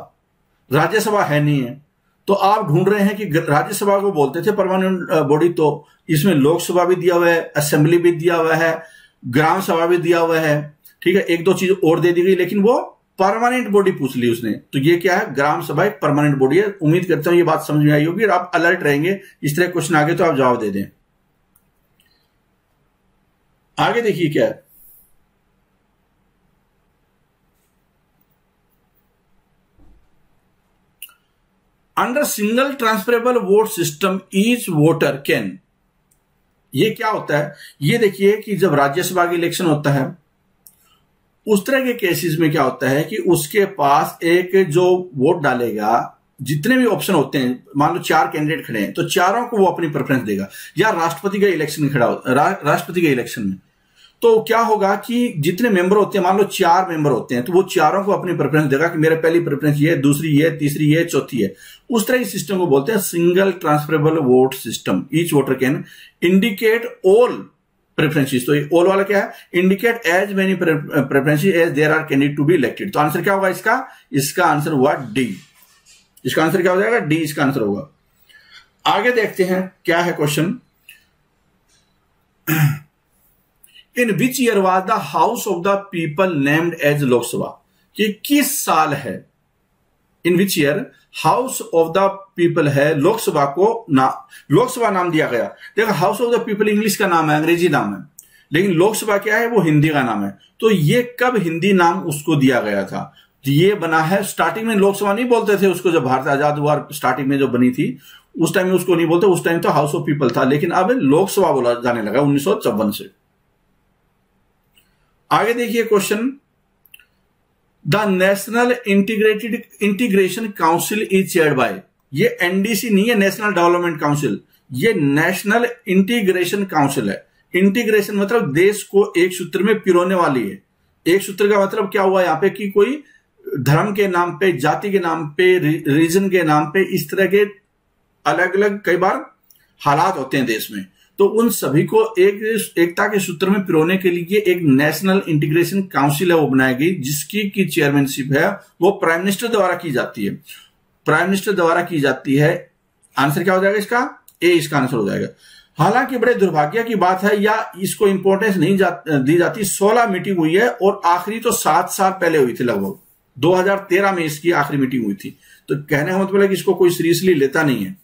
राज्यसभा है नहीं है, तो आप ढूंढ रहे हैं कि राज्यसभा को बोलते थे परमानेंट बॉडी, तो इसमें लोकसभा भी दिया हुआ है, असेंबली भी दिया हुआ है, ग्राम सभा भी दिया हुआ है, ठीक है, एक दो चीज और दे दी गई, लेकिन वो परमानेंट बॉडी पूछ ली उसने। तो ये क्या है, ग्राम सभा एक परमानेंट बॉडी है। उम्मीद करता हूं ये बात समझ में आई होगी और आप अलर्ट रहेंगे, इस तरह क्वेश्चन आगे तो आप जवाब दे दें। आगे देखिए क्या है, under single transferable vote system each voter can, ये क्या होता है, ये देखिए कि जब राज्यसभा का इलेक्शन होता है उस तरह के केसेस में क्या होता है कि उसके पास एक जो वोट डालेगा, जितने भी ऑप्शन होते हैं, मान लो 4 कैंडिडेट खड़े हैं तो चारों को वो अपनी प्रेफरेंस देगा, या राष्ट्रपति का इलेक्शन खड़ा हो, राष्ट्रपति के इलेक्शन में तो क्या होगा कि जितने मेंबर होते हैं, मान लो 4 मेंबर होते हैं, तो वो चारों को अपनी प्रेफरेंस देगा कि मेरा पहली प्रेफरेंस ये है, दूसरी ये, तीसरी ये, चौथी है। उस तरह के सिस्टम को बोलते हैं single transferable vote system. Each voter can indicate all preferences, तो ऑल वाला क्या है, indicate as many preferences as there are candidate to be elected. तो आंसर क्या होगा इसका आंसर हुआ डी। इसका आंसर क्या हो जाएगा, डी इसका आंसर होगा। आगे देखते हैं क्या है question, in which year was the house of the people named as Lok Sabha, ये किस साल है, in which year house of the people है, लोकसभा को लोकसभा नाम दिया गया। देखो house of the people English का नाम है, अंग्रेजी नाम है, लेकिन लोकसभा क्या है, वो हिंदी का नाम है। तो ये कब हिंदी नाम उसको दिया गया था, तो ये बना है स्टार्टिंग में, लोकसभा नहीं बोलते थे उसको, जब भारत आजाद हुआ स्टार्टिंग में जो बनी थी उस टाइम में उसको नहीं बोलते, उस टाइम तो हाउस ऑफ पीपल था, लेकिन अब लोकसभा बोला जाने लगा 1954 से। आगे देखिए question, the national integration council is chaired by, ये एनडीसी नहीं है, नेशनल डेवलपमेंट काउंसिल, ये नेशनल इंटीग्रेशन काउंसिल है। इंटीग्रेशन मतलब देश को एक सूत्र में पिरोने वाली है। एक सूत्र का मतलब क्या हुआ यहां पे कि कोई धर्म के नाम पे, जाति के नाम पे, रीजन के नाम पे, इस तरह के अलग अलग कई बार हालात होते हैं देश में, तो उन सभी को एकता के सूत्र में पिरोने के लिए एक नेशनल इंटीग्रेशन काउंसिल है वो बनाई गई, जिसकी की चेयरमैनशिप है वो प्राइम मिनिस्टर द्वारा की जाती है। प्राइम मिनिस्टर द्वारा की जाती है। आंसर क्या हो जाएगा इसका, ए इसका आंसर हो जाएगा। हालांकि बड़े दुर्भाग्य की बात है, या इसको इंपॉर्टेंस नहीं दी जाती, 16 मीटिंग हुई है और आखिरी तो 7 साल पहले हुई थी, लगभग 2013 में इसकी आखिरी मीटिंग हुई थी। तो कहने का मतलब है कि इसको कोई सीरियसली लेता नहीं है,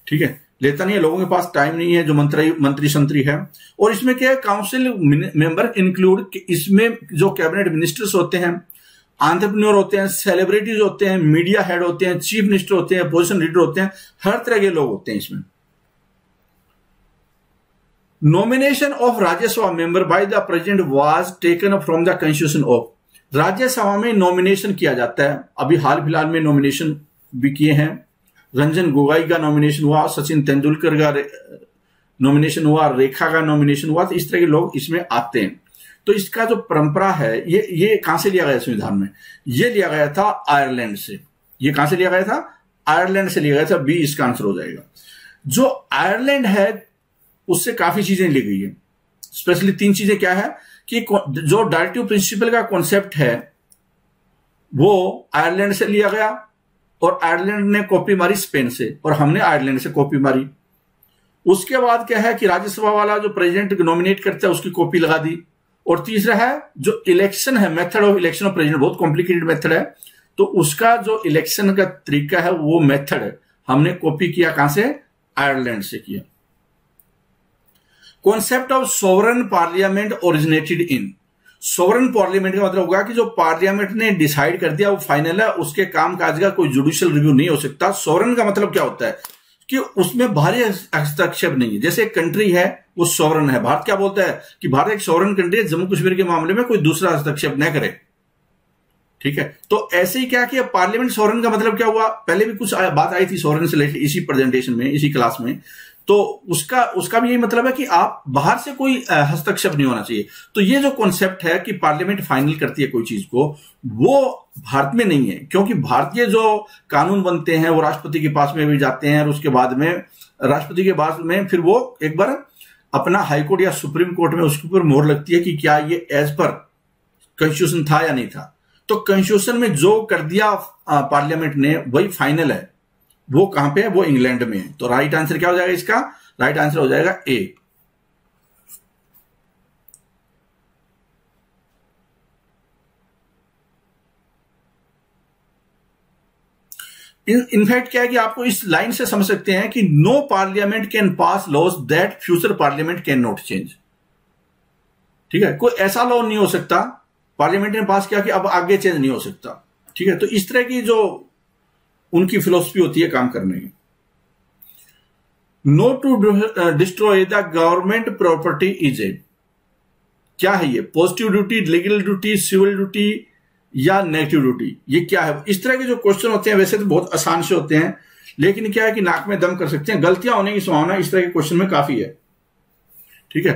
ठीक है, लेता नहीं है, लोगों के पास टाइम नहीं है जो मंत्री संतरी है। और इसमें क्या है, काउंसिल मेंबर इंक्लूड, इसमें जो कैबिनेट मिनिस्टर्स होते हैं, एंटरप्रेन्योर होते हैं, सेलिब्रिटीज होते हैं, मीडिया हेड होते हैं, चीफ मिनिस्टर होते हैं, अपोजिशन लीडर होते हैं, हर तरह के लोग होते हैं इसमें। Nomination of Rajya Sabha member bye the president was taken from the constitution of, Rajya Sabha में नॉमिनेशन किया जाता है। अभी हाल फिलहाल में नॉमिनेशन भी किए हैं, रंजन गोगोई का नॉमिनेशन हुआ, सचिन तेंदुलकर का नॉमिनेशन हुआ, रेखा का नॉमिनेशन हुआ, तो इस तरह के लोग इसमें आते हैं। तो इसका जो परंपरा है ये कहां से लिया गया संविधान में, ये लिया गया था आयरलैंड से। ये कहां से लिया गया था, आयरलैंड से लिया गया था, बी इसका आंसर हो जाएगा। जो आयरलैंड है उससे काफी चीजें ली गई है, स्पेशली 3 चीजें क्या है कि जो डायरेक्टिव प्रिंसिपल का कॉन्सेप्ट है वो आयरलैंड से लिया गया, और आयरलैंड ने कॉपी मारी स्पेन से, और हमने आयरलैंड से कॉपी मारी। उसके बाद क्या है कि राज्यसभा वाला जो प्रेसिडेंट नॉमिनेट करता है उसकी कॉपी लगा दी। और तीसरा है जो इलेक्शन है, method of election of president, बहुत कॉम्प्लिकेटेड मेथड है, तो उसका जो इलेक्शन का तरीका है वो मेथड है हमने कॉपी किया, कहां से, आयरलैंड से किया। Concept of sovereign parliament originated in, sovereign parliament का मतलब होगा कि जो पार्लियामेंट ने डिसाइड कर दिया वो फाइनल है, उसके काम काज का कोई जुडिशियल रिव्यू नहीं हो सकता। सोवरेन का मतलब क्या होता है कि उसमें बाहरी हस्तक्षेप नहीं है। जैसे एक कंट्री है वो सॉवरन है, भारत क्या बोलता है कि भारत एक सॉवरन कंट्री है, जम्मू कश्मीर के मामले में कोई दूसरा हस्तक्षेप न करे, ठीक है। तो ऐसे ही क्या किया पार्लियामेंट सॉवरन का मतलब क्या हुआ, पहले भी कुछ बात आई थी सॉवरन से रिलेटेड इसी प्रेजेंटेशन में, इसी क्लास में, तो उसका भी यही मतलब है कि आप बाहर से कोई हस्तक्षेप नहीं होना चाहिए। तो ये जो कॉन्सेप्ट है कि पार्लियामेंट फाइनल करती है कोई चीज को, वो भारत में नहीं है, क्योंकि भारतीय जो कानून बनते हैं वो राष्ट्रपति के पास में भी जाते हैं और उसके बाद में राष्ट्रपति के बाद में फिर वो एक बार अपना हाईकोर्ट या सुप्रीम कोर्ट में उसके ऊपर मोहर लगती है कि क्या ये एज पर कॉन्स्टिट्यूशन था या नहीं था। तो कॉन्स्टिट्यूशन में जो कर दिया पार्लियामेंट ने वही फाइनल है। वो कहां पे है, वो इंग्लैंड में है। तो राइट आंसर क्या हो जाएगा इसका, राइट आंसर हो जाएगा ए। इनफैक्ट क्या है कि आपको इस लाइन से समझ सकते हैं कि no parliament can pass laws that future parliament can not change, ठीक है। कोई ऐसा लॉ नहीं हो सकता पार्लियामेंट ने पास किया कि अब आगे चेंज नहीं हो सकता, ठीक है। तो इस तरह की जो उनकी फिलॉसफी होती है काम करने की। No to destroy the government property is a, क्या है ये, positive duty, legal duty, civil duty या नेगेटिव ड्यूटी, ये क्या है। इस तरह के जो क्वेश्चन होते हैं वैसे तो बहुत आसान से होते हैं, लेकिन क्या है कि नाक में दम कर सकते हैं, गलतियां होने की संभावना इस तरह के क्वेश्चन में काफी है, ठीक है।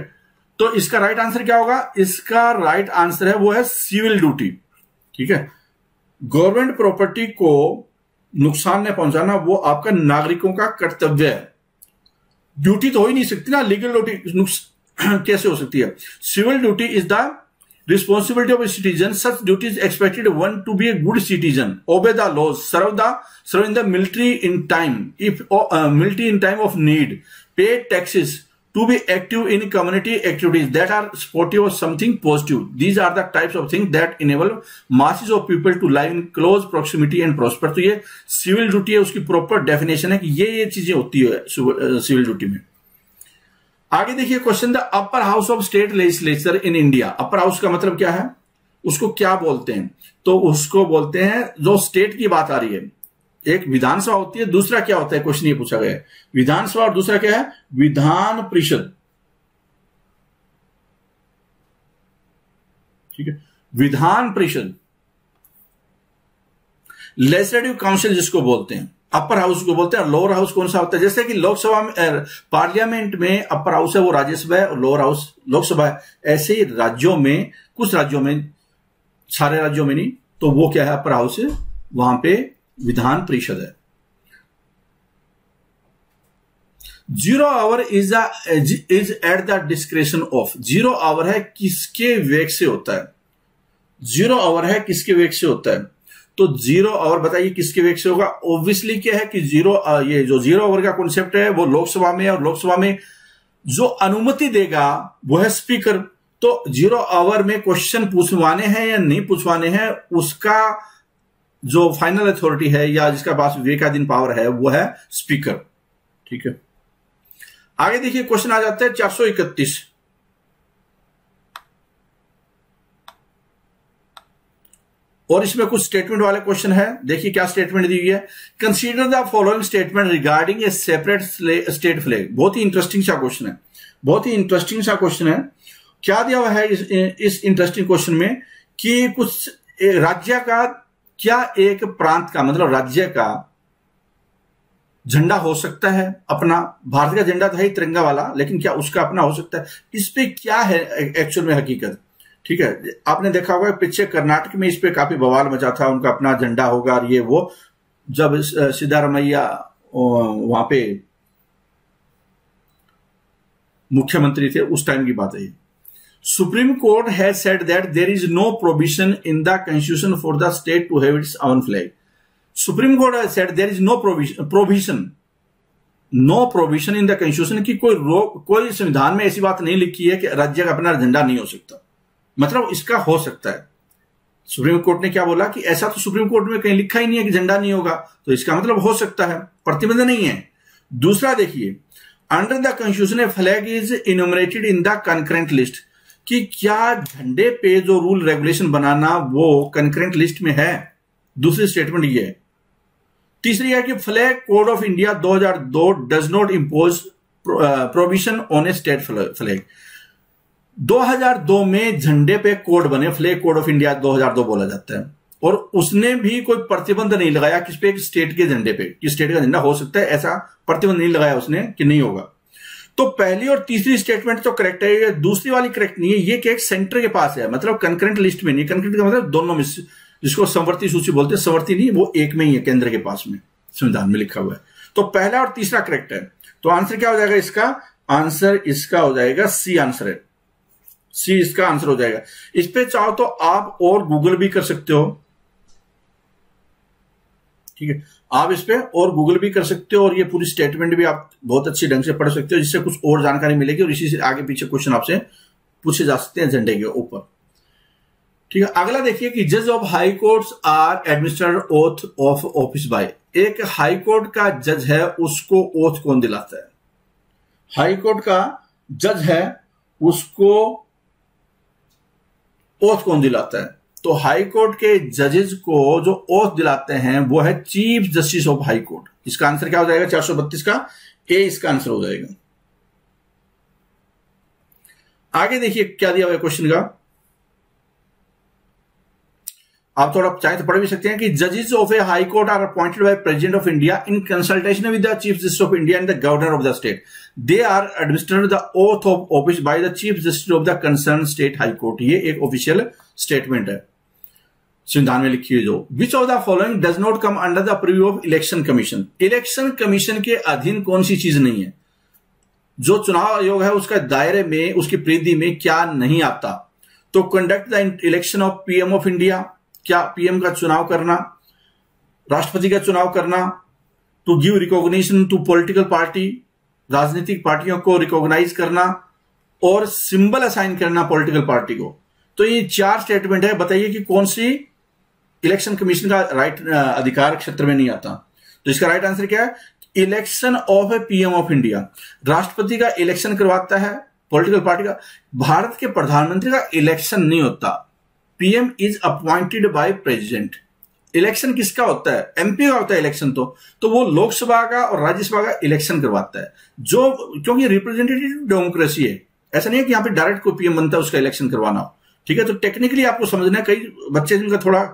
तो इसका राइट आंसर क्या होगा, इसका राइट आंसर है वो है सिविल ड्यूटी, ठीक है। गवर्नमेंट प्रॉपर्टी को नुकसान न पहुंचाना वो आपका नागरिकों का कर्तव्य है। ड्यूटी तो हो ही नहीं सकती ना, लीगल ड्यूटी कैसे हो सकती है। Civil duty is the responsibility of a citizen. Such duties expected one to be a good citizen, obey the laws, serve in the military in time, if military in time of need, pay taxes, to be active in community activities that are supportive of something positive. These are the types of things that enable masses of people to live in close proximity and prosper. तो ये civil duty है, उसकी proper definition है कि ये चीजें होती है सिविल ड्यूटी में। आगे देखिए question, the upper house of state legislature in India. Upper house का मतलब क्या है, उसको क्या बोलते हैं, तो उसको बोलते हैं, जो स्टेट की बात आ रही है, एक विधानसभा होती है, दूसरा क्या होता है, क्वेश्चन ये पूछा गया है, विधानसभा और दूसरा क्या है, विधान परिषद, ठीक है। विधान परिषद, लेजिस्लेटिव काउंसिल जिसको बोलते हैं, अपर हाउस को बोलते हैं। और लोअर हाउस कौन सा होता है, जैसे कि लोकसभा में पार्लियामेंट में अपर हाउस है वो राज्यसभा है और लोअर हाउस लोकसभा है, ऐसे ही राज्यों में, कुछ राज्यों में, सारे राज्यों में नहीं, तो वो क्या है अपर हाउस है, वहां पे विधान परिषद है। 0 hour is at the discretion of, 0 hour है किसके वेग से होता है, 0 आवर है किसके वेग से होता है। तो 0 आवर बताइए किसके वेग से होगा, ऑब्वियसली क्या है कि ये जो 0 आवर का कॉन्सेप्ट है वो लोकसभा में, और लोकसभा में जो अनुमति देगा वो है स्पीकर। तो 0 आवर में क्वेश्चन पूछवाने हैं या नहीं पूछवाने हैं, उसका जो फाइनल अथॉरिटी है या जिसका पास विवेकाधीन पावर है वो है स्पीकर, ठीक है। आगे देखिए क्वेश्चन आ जाता है 431, और इसमें कुछ स्टेटमेंट वाले क्वेश्चन है। देखिए क्या स्टेटमेंट दी हुई है, consider the following statement regarding A separate state flag. बहुत ही इंटरेस्टिंग सा क्वेश्चन है, बहुत ही इंटरेस्टिंग सा क्वेश्चन है। क्या दिया हुआ है इस इंटरेस्टिंग क्वेश्चन में कि कुछ राज्य का, क्या एक प्रांत का मतलब राज्य का झंडा हो सकता है अपना, भारत का झंडा तो है ही तिरंगा वाला, लेकिन क्या उसका अपना हो सकता है, इस पे क्या है एक्चुअल में हकीकत, ठीक है। आपने देखा होगा पीछे कर्नाटक में इस पे काफी बवाल मचा था, उनका अपना झंडा होगा और ये वो, जब सिद्धारमैया वहां पे मुख्यमंत्री थे उस टाइम की बात है। Supreme court has said that there is no provision in the constitution for the state to have its own flag. Supreme court has said there is no provision in the constitution की कोई संविधान में ऐसी बात नहीं लिखी है कि राज्य का अपना झंडा नहीं हो सकता, मतलब इसका हो सकता है। सुप्रीम कोर्ट ने क्या बोला कि ऐसा तो सुप्रीम कोर्ट में कहीं लिखा ही नहीं है कि झंडा नहीं होगा, तो इसका मतलब हो सकता है, प्रतिबंध नहीं है। दूसरा देखिए, under the constitution A flag is enumerated in the concurrent list, कि क्या झंडे पे जो रूल रेगुलेशन बनाना वो कंकरेंट लिस्ट में है। दूसरी स्टेटमेंट ये है, तीसरी है कि flag code of India 2002 does not impose provision on A state flag. 2002 में झंडे पे कोड बने, फ्लैग कोड ऑफ इंडिया 2002 बोला जाता है, और उसने भी कोई प्रतिबंध नहीं लगाया किस पे, स्टेट के झंडे पे, कि स्टेट का झंडा हो सकता है, ऐसा प्रतिबंध नहीं लगाया उसने कि नहीं होगा। तो पहली और तीसरी स्टेटमेंट तो करेक्ट है, दूसरी वाली करेक्ट नहीं है। ये कि एक सेंटर के पास है, मतलब कंकरेंट लिस्ट में नहीं, कंकरेंट का मतलब दोनों में, जिसको समवर्ती सूची बोलते हैं, समवर्ती नहीं, वो एक में ही है, केंद्र के पास में संविधान में लिखा हुआ है। तो पहला और तीसरा करेक्ट है। तो आंसर क्या हो जाएगा इसका? आंसर इसका हो जाएगा सी आंसर है, सी इसका आंसर हो जाएगा। इस पे चाहो तो आप और गूगल भी कर सकते हो, ठीक है, आप इस पे और गूगल भी कर सकते हो, और ये पूरी स्टेटमेंट भी आप बहुत अच्छी ढंग से पढ़ सकते हो, जिससे कुछ और जानकारी मिलेगी, और इसी से आगे पीछे क्वेश्चन आपसे पूछे जा सकते हैं झंडे के ऊपर, ठीक है। अगला देखिए कि जज of high courts are administered oath of office by. एक हाई कोर्ट का जज है, उसको ओथ कौन दिलाता है? हाई कोर्ट का जज है, उसको ओथ कौन दिलाता है? तो हाई कोर्ट के जजेस को जो ओथ दिलाते हैं वो है chief justice of high court. इसका आंसर क्या हो जाएगा? 432 का ए इसका आंसर हो जाएगा। आगे देखिए क्या दिया हुआ है क्वेश्चन का, आप थोड़ा चाहे तो पढ़ भी सकते हैं कि जजेस of a high court are appointed by president of India in consultation with the chief justice of India and the governor of the state. They are administered the oath of office by the chief justice of the concern state high court. ये एक official statement है संविधान में लिखी है। जो विच of the following does not come under the preview of election commission. Election commission के अधीन कौन सी चीज नहीं है? जो चुनाव आयोग है उसका दायरे में, उसकी परिधि में क्या नहीं आता? तो conduct the election of PM of India, क्या पीएम का चुनाव करना, राष्ट्रपति का चुनाव करना, to give recognition to political party, राजनीतिक पार्टियों को रिकॉग्नाइज करना, और सिंबल असाइन करना पॉलिटिकल पार्टी को। तो ये 4 स्टेटमेंट है, बताइए कि कौन सी इलेक्शन कमीशन का राइट अधिकार क्षेत्र में नहीं आता? तो इसका राइट आंसर क्या है? Election of A PM of India. राष्ट्रपति का इलेक्शन करवाता है पॉलिटिकल पार्टी का, भारत के प्रधानमंत्री का इलेक्शन नहीं होता। PM is appointed by president. Election किसका होता है? एमपी का होता है इलेक्शन। तो वो लोकसभा का और राज्यसभा का इलेक्शन करवाता है, जो क्योंकि रिप्रेजेंटेटिव डेमोक्रेसी है, ऐसा नहीं है कि यहां पे डायरेक्ट कोई पीएम बनता है उसका इलेक्शन करवाना हो, ठीक है। तो टेक्निकली आपको समझना है, कई बच्चे जिनका थोड़ा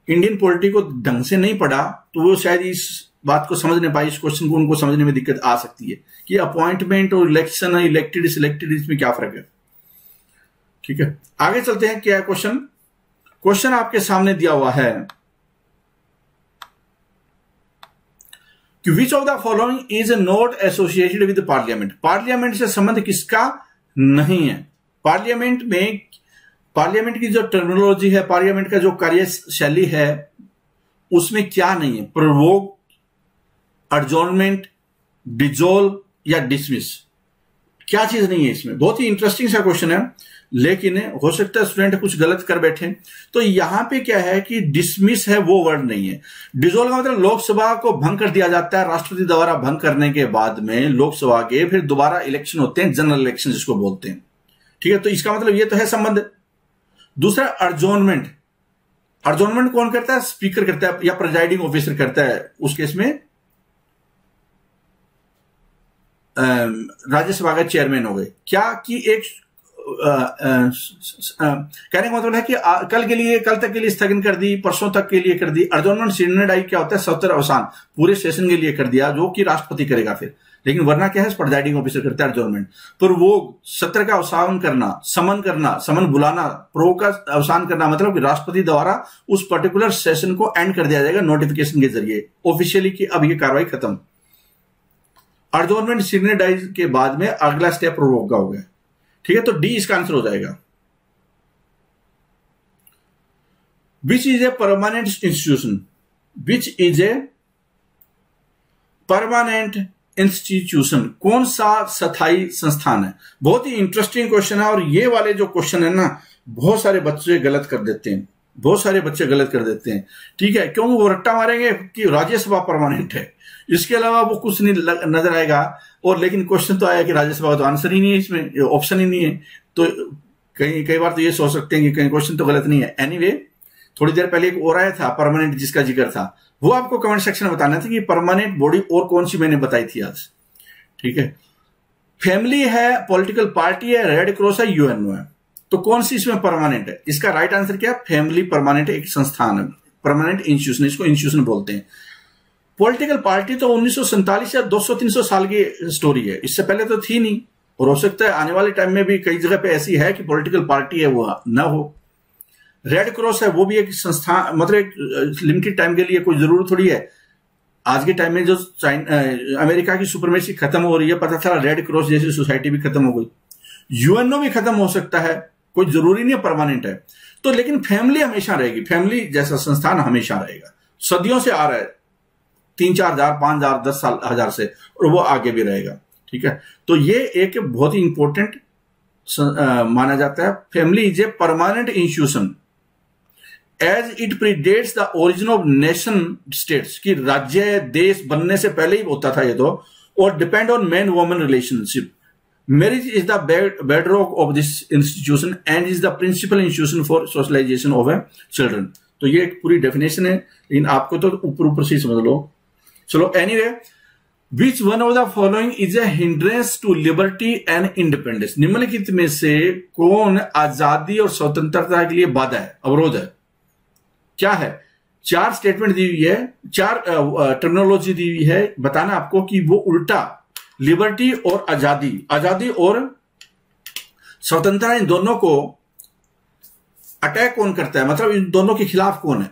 इंडियन पॉलिटी को ढंग से नहीं पढ़ा तो वो शायद इस बात को समझ नहीं पाए, इस क्वेश्चन को उनको समझने में दिक्कत आ सकती है कि अपॉइंटमेंट और इलेक्शन, इलेक्टेड सिलेक्टेड, इसमें क्या फर्क है, ठीक है। आगे चलते हैं। क्या है क्वेश्चन? क्वेश्चन आपके सामने दिया हुआ है कि विच of the following is not associated with parliament. Parliament से संबंध किसका नहीं है? पार्लियामेंट की जो टर्मिनोलॉजी है, पार्लियामेंट का जो कार्यशैली है, उसमें क्या नहीं है? प्रोवोक, एडजॉर्नमेंट, डिजोल्व या डिसमिस, क्या चीज नहीं है इसमें? बहुत ही इंटरेस्टिंग सा क्वेश्चन है, लेकिन हो सकता है स्टूडेंट कुछ गलत कर बैठे। तो यहां पे क्या है कि डिसमिस है, वो वर्ड नहीं है। डिसॉल्व का मतलब लोकसभा को भंग कर दिया जाता है, राष्ट्रपति द्वारा भंग करने के बाद में लोकसभा के फिर दोबारा इलेक्शन होते हैं, जनरल इलेक्शन जिसको बोलते हैं, ठीक है। तो इसका मतलब ये तो है संबंध। दूसरा अर्जोनमेंट, अर्जोनमेंट कौन करता है? स्पीकर करता है या प्रिजाइडिंग ऑफिसर करता है। उस केस में राज्यसभा का चेयरमैन हो गए। क्या कि एक कहने का मतलब है कि कल तक के लिए स्थगन कर दी, परसों तक के लिए कर दी। अर्जोनमेंट सिग्नेडाई क्या होता है? सत्र अवसान, पूरे सेशन के लिए कर दिया, जो कि राष्ट्रपति करेगा फिर, लेकिन वरना क्या है? प्रिजाइडिंग ऑफिसर करता है अर्जोनमेंट। पर वो सत्र का अवसान करना, समन बुलाना, प्रो का अवसान करना, मतलब राष्ट्रपति द्वारा उस पर्टिकुलर सेशन को एंड कर दिया जाएगा नोटिफिकेशन के जरिए ऑफिशियली कि अब ये कार्रवाई खत्म। अर्जोनमेंट सिग्नेडाइज के बाद में अगला स्टेप प्रोरोग का हो गया, ठीक है। तो डी इसका आंसर हो जाएगा। Which is a permanent institution, which is a permanent institution, कौन सा स्थायी संस्थान है? बहुत ही इंटरेस्टिंग क्वेश्चन है, और ये वाले जो क्वेश्चन है ना, बहुत सारे बच्चे गलत कर देते हैं, ठीक है। क्योंकि वो रट्टा मारेंगे कि राज्यसभा परमानेंट है, इसके अलावा वो कुछ नहीं नजर आएगा। और लेकिन क्वेश्चन तो आया कि राज्यसभा का तो आंसर ही नहीं है, इसमें ऑप्शन ही नहीं है। तो कई बार तो ये सोच सकते हैं कि कहीं क्वेश्चन तो गलत नहीं है। एनीवे, थोड़ी देर पहले एक और आया था परमानेंट जिसका जिक्र था, वो आपको कमेंट सेक्शन में बताना था कि परमानेंट बॉडी और कौन सी मैंने बताई थी आज। ठीक है, फैमिली है, पॉलिटिकल पार्टी है, रेड क्रॉस है, यूएनओ है, तो कौन सी इसमें परमानेंट है? इसका राइट आंसर क्या है? फैमिली परमानेंट एक संस्थान है, परमानेंट इंस्टीट्यूशन, इसको इंस्टीट्यूशन बोलते हैं। पॉलिटिकल पार्टी तो 1947 या 200-300 साल की स्टोरी है, इससे पहले तो थी नहीं, और हो सकता है आने वाले टाइम में भी कई जगह पे ऐसी है कि पॉलिटिकल पार्टी है वो ना हो। रेड क्रॉस है, वो भी एक संस्थान, मतलब एक लिमिटेड टाइम के लिए, कोई जरूरत थोड़ी है। आज के टाइम में जो अमेरिका की सुपरमेसी खत्म हो रही है, पता चला रेड क्रॉस जैसी सोसाइटी भी खत्म हो गई, यूएनओ भी खत्म हो सकता है, कोई जरूरी नहीं है परमानेंट है। तो लेकिन फैमिली हमेशा रहेगी, फैमिली जैसा संस्थान हमेशा रहेगा, सदियों से आ रहा है, 3-4 हजार, 5 हजार, 10 हजार से, और वो आगे भी रहेगा। ठीक है, तो ये एक बहुत ही इंपॉर्टेंट माना जाता है। Family is a permanent institution as it predates the origin of nation states, की राज्य देश बनने से पहले ही होता था ये तो, और depend on man woman relationship. Marriage is the bedrock of this institution and is the principal institution for socialization of a children. तो ये एक पूरी डेफिनेशन है, लेकिन आपको तो ऊपर से ही समझ लो। चलो, anyway, which one of the following is a hindrance to liberty and independence? निम्नलिखित में से कौन आजादी और स्वतंत्रता के लिए बाधा है, अवरोध है? क्या है? 4 स्टेटमेंट दी हुई है, 4 टर्मिनोलॉजी दी हुई है, बताना आपको कि वो उल्टा लिबर्टी और आजादी और स्वतंत्रता, इन दोनों को अटैक कौन करता है, मतलब इन दोनों के खिलाफ कौन है?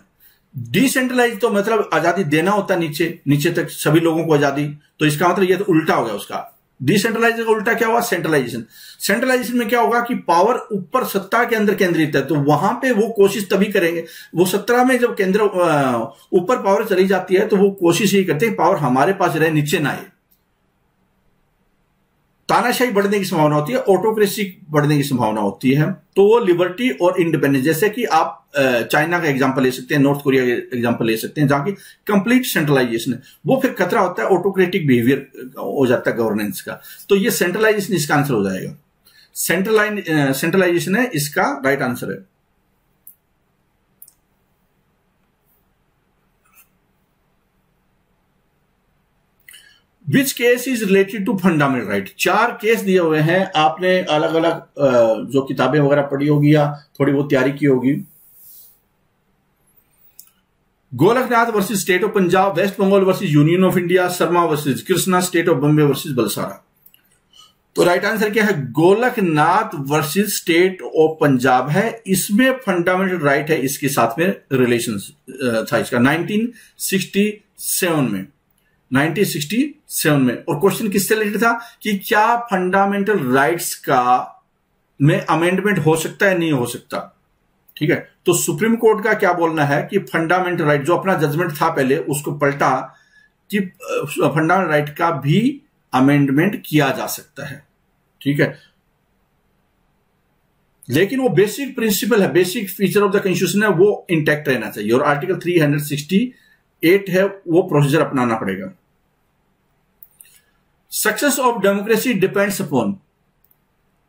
डिसेंट्रलाइज तो मतलब आजादी देना होता है, नीचे तक सभी लोगों को आजादी, तो इसका मतलब ये तो उल्टा हो गया उसका। डिसेंट्रलाइजेशन का उल्टा क्या हुआ? सेंट्रलाइजेशन। सेंट्रलाइजेशन में क्या होगा कि पावर ऊपर सत्ता के अंदर केंद्रित है, तो वहां पे वो कोशिश तभी करेंगे, वो 17 में जब केंद्र ऊपर पावर चली जाती है तो वो कोशिश ही करते हैं पावर हमारे पास रहे, नीचे ना आए। तानाशाही बढ़ने की संभावना होती है, ऑटोक्रेसी बढ़ने की संभावना होती है। तो वो लिबर्टी और इंडिपेंडेंस, जैसे कि आप चाइना का एग्जांपल ले सकते हैं, नॉर्थ कोरिया का एग्जांपल ले सकते हैं, जहां की कंप्लीट सेंट्रलाइजेशन है, वो फिर खतरा होता है ऑटोक्रेटिक बिहेवियर हो जाता है गवर्नेंस का। तो ये सेंट्रलाइजेशन इसका आंसर हो जाएगा। सेंट्रलाइजेशन है इसका राइट आंसर है। Which case is related to fundamental right? 4 case दिए हुए हैं, आपने अलग अलग जो किताबें वगैरह पढ़ी होगी या थोड़ी बहुत तैयारी की होगी। Golaknath versus state of Punjab, West Bengal versus union of India, Sharma versus Krishna, state of Bombay versus Balsara. तो राइट आंसर क्या है? Golaknath versus state of Punjab है, इसमें फंडामेंटल राइट है, इसके साथ में रिलेशन था इसका 1967 में। 1967 में। और क्वेश्चन किससे रिलेटेड था कि क्या फंडामेंटल राइट्स का में अमेंडमेंट हो सकता है, नहीं हो सकता। ठीक है, तो सुप्रीम कोर्ट का क्या बोलना है कि फंडामेंटल राइट, जो अपना जजमेंट था पहले उसको पलटा कि फंडामेंटल राइट का भी अमेंडमेंट किया जा सकता है। ठीक है, लेकिन वो बेसिक प्रिंसिपल है, basic feature of the constitution है, वो इंटैक्ट रहना चाहिए। और आर्टिकल 368 है, वो प्रोसीजर अपनाना पड़ेगा। Success of democracy depends upon,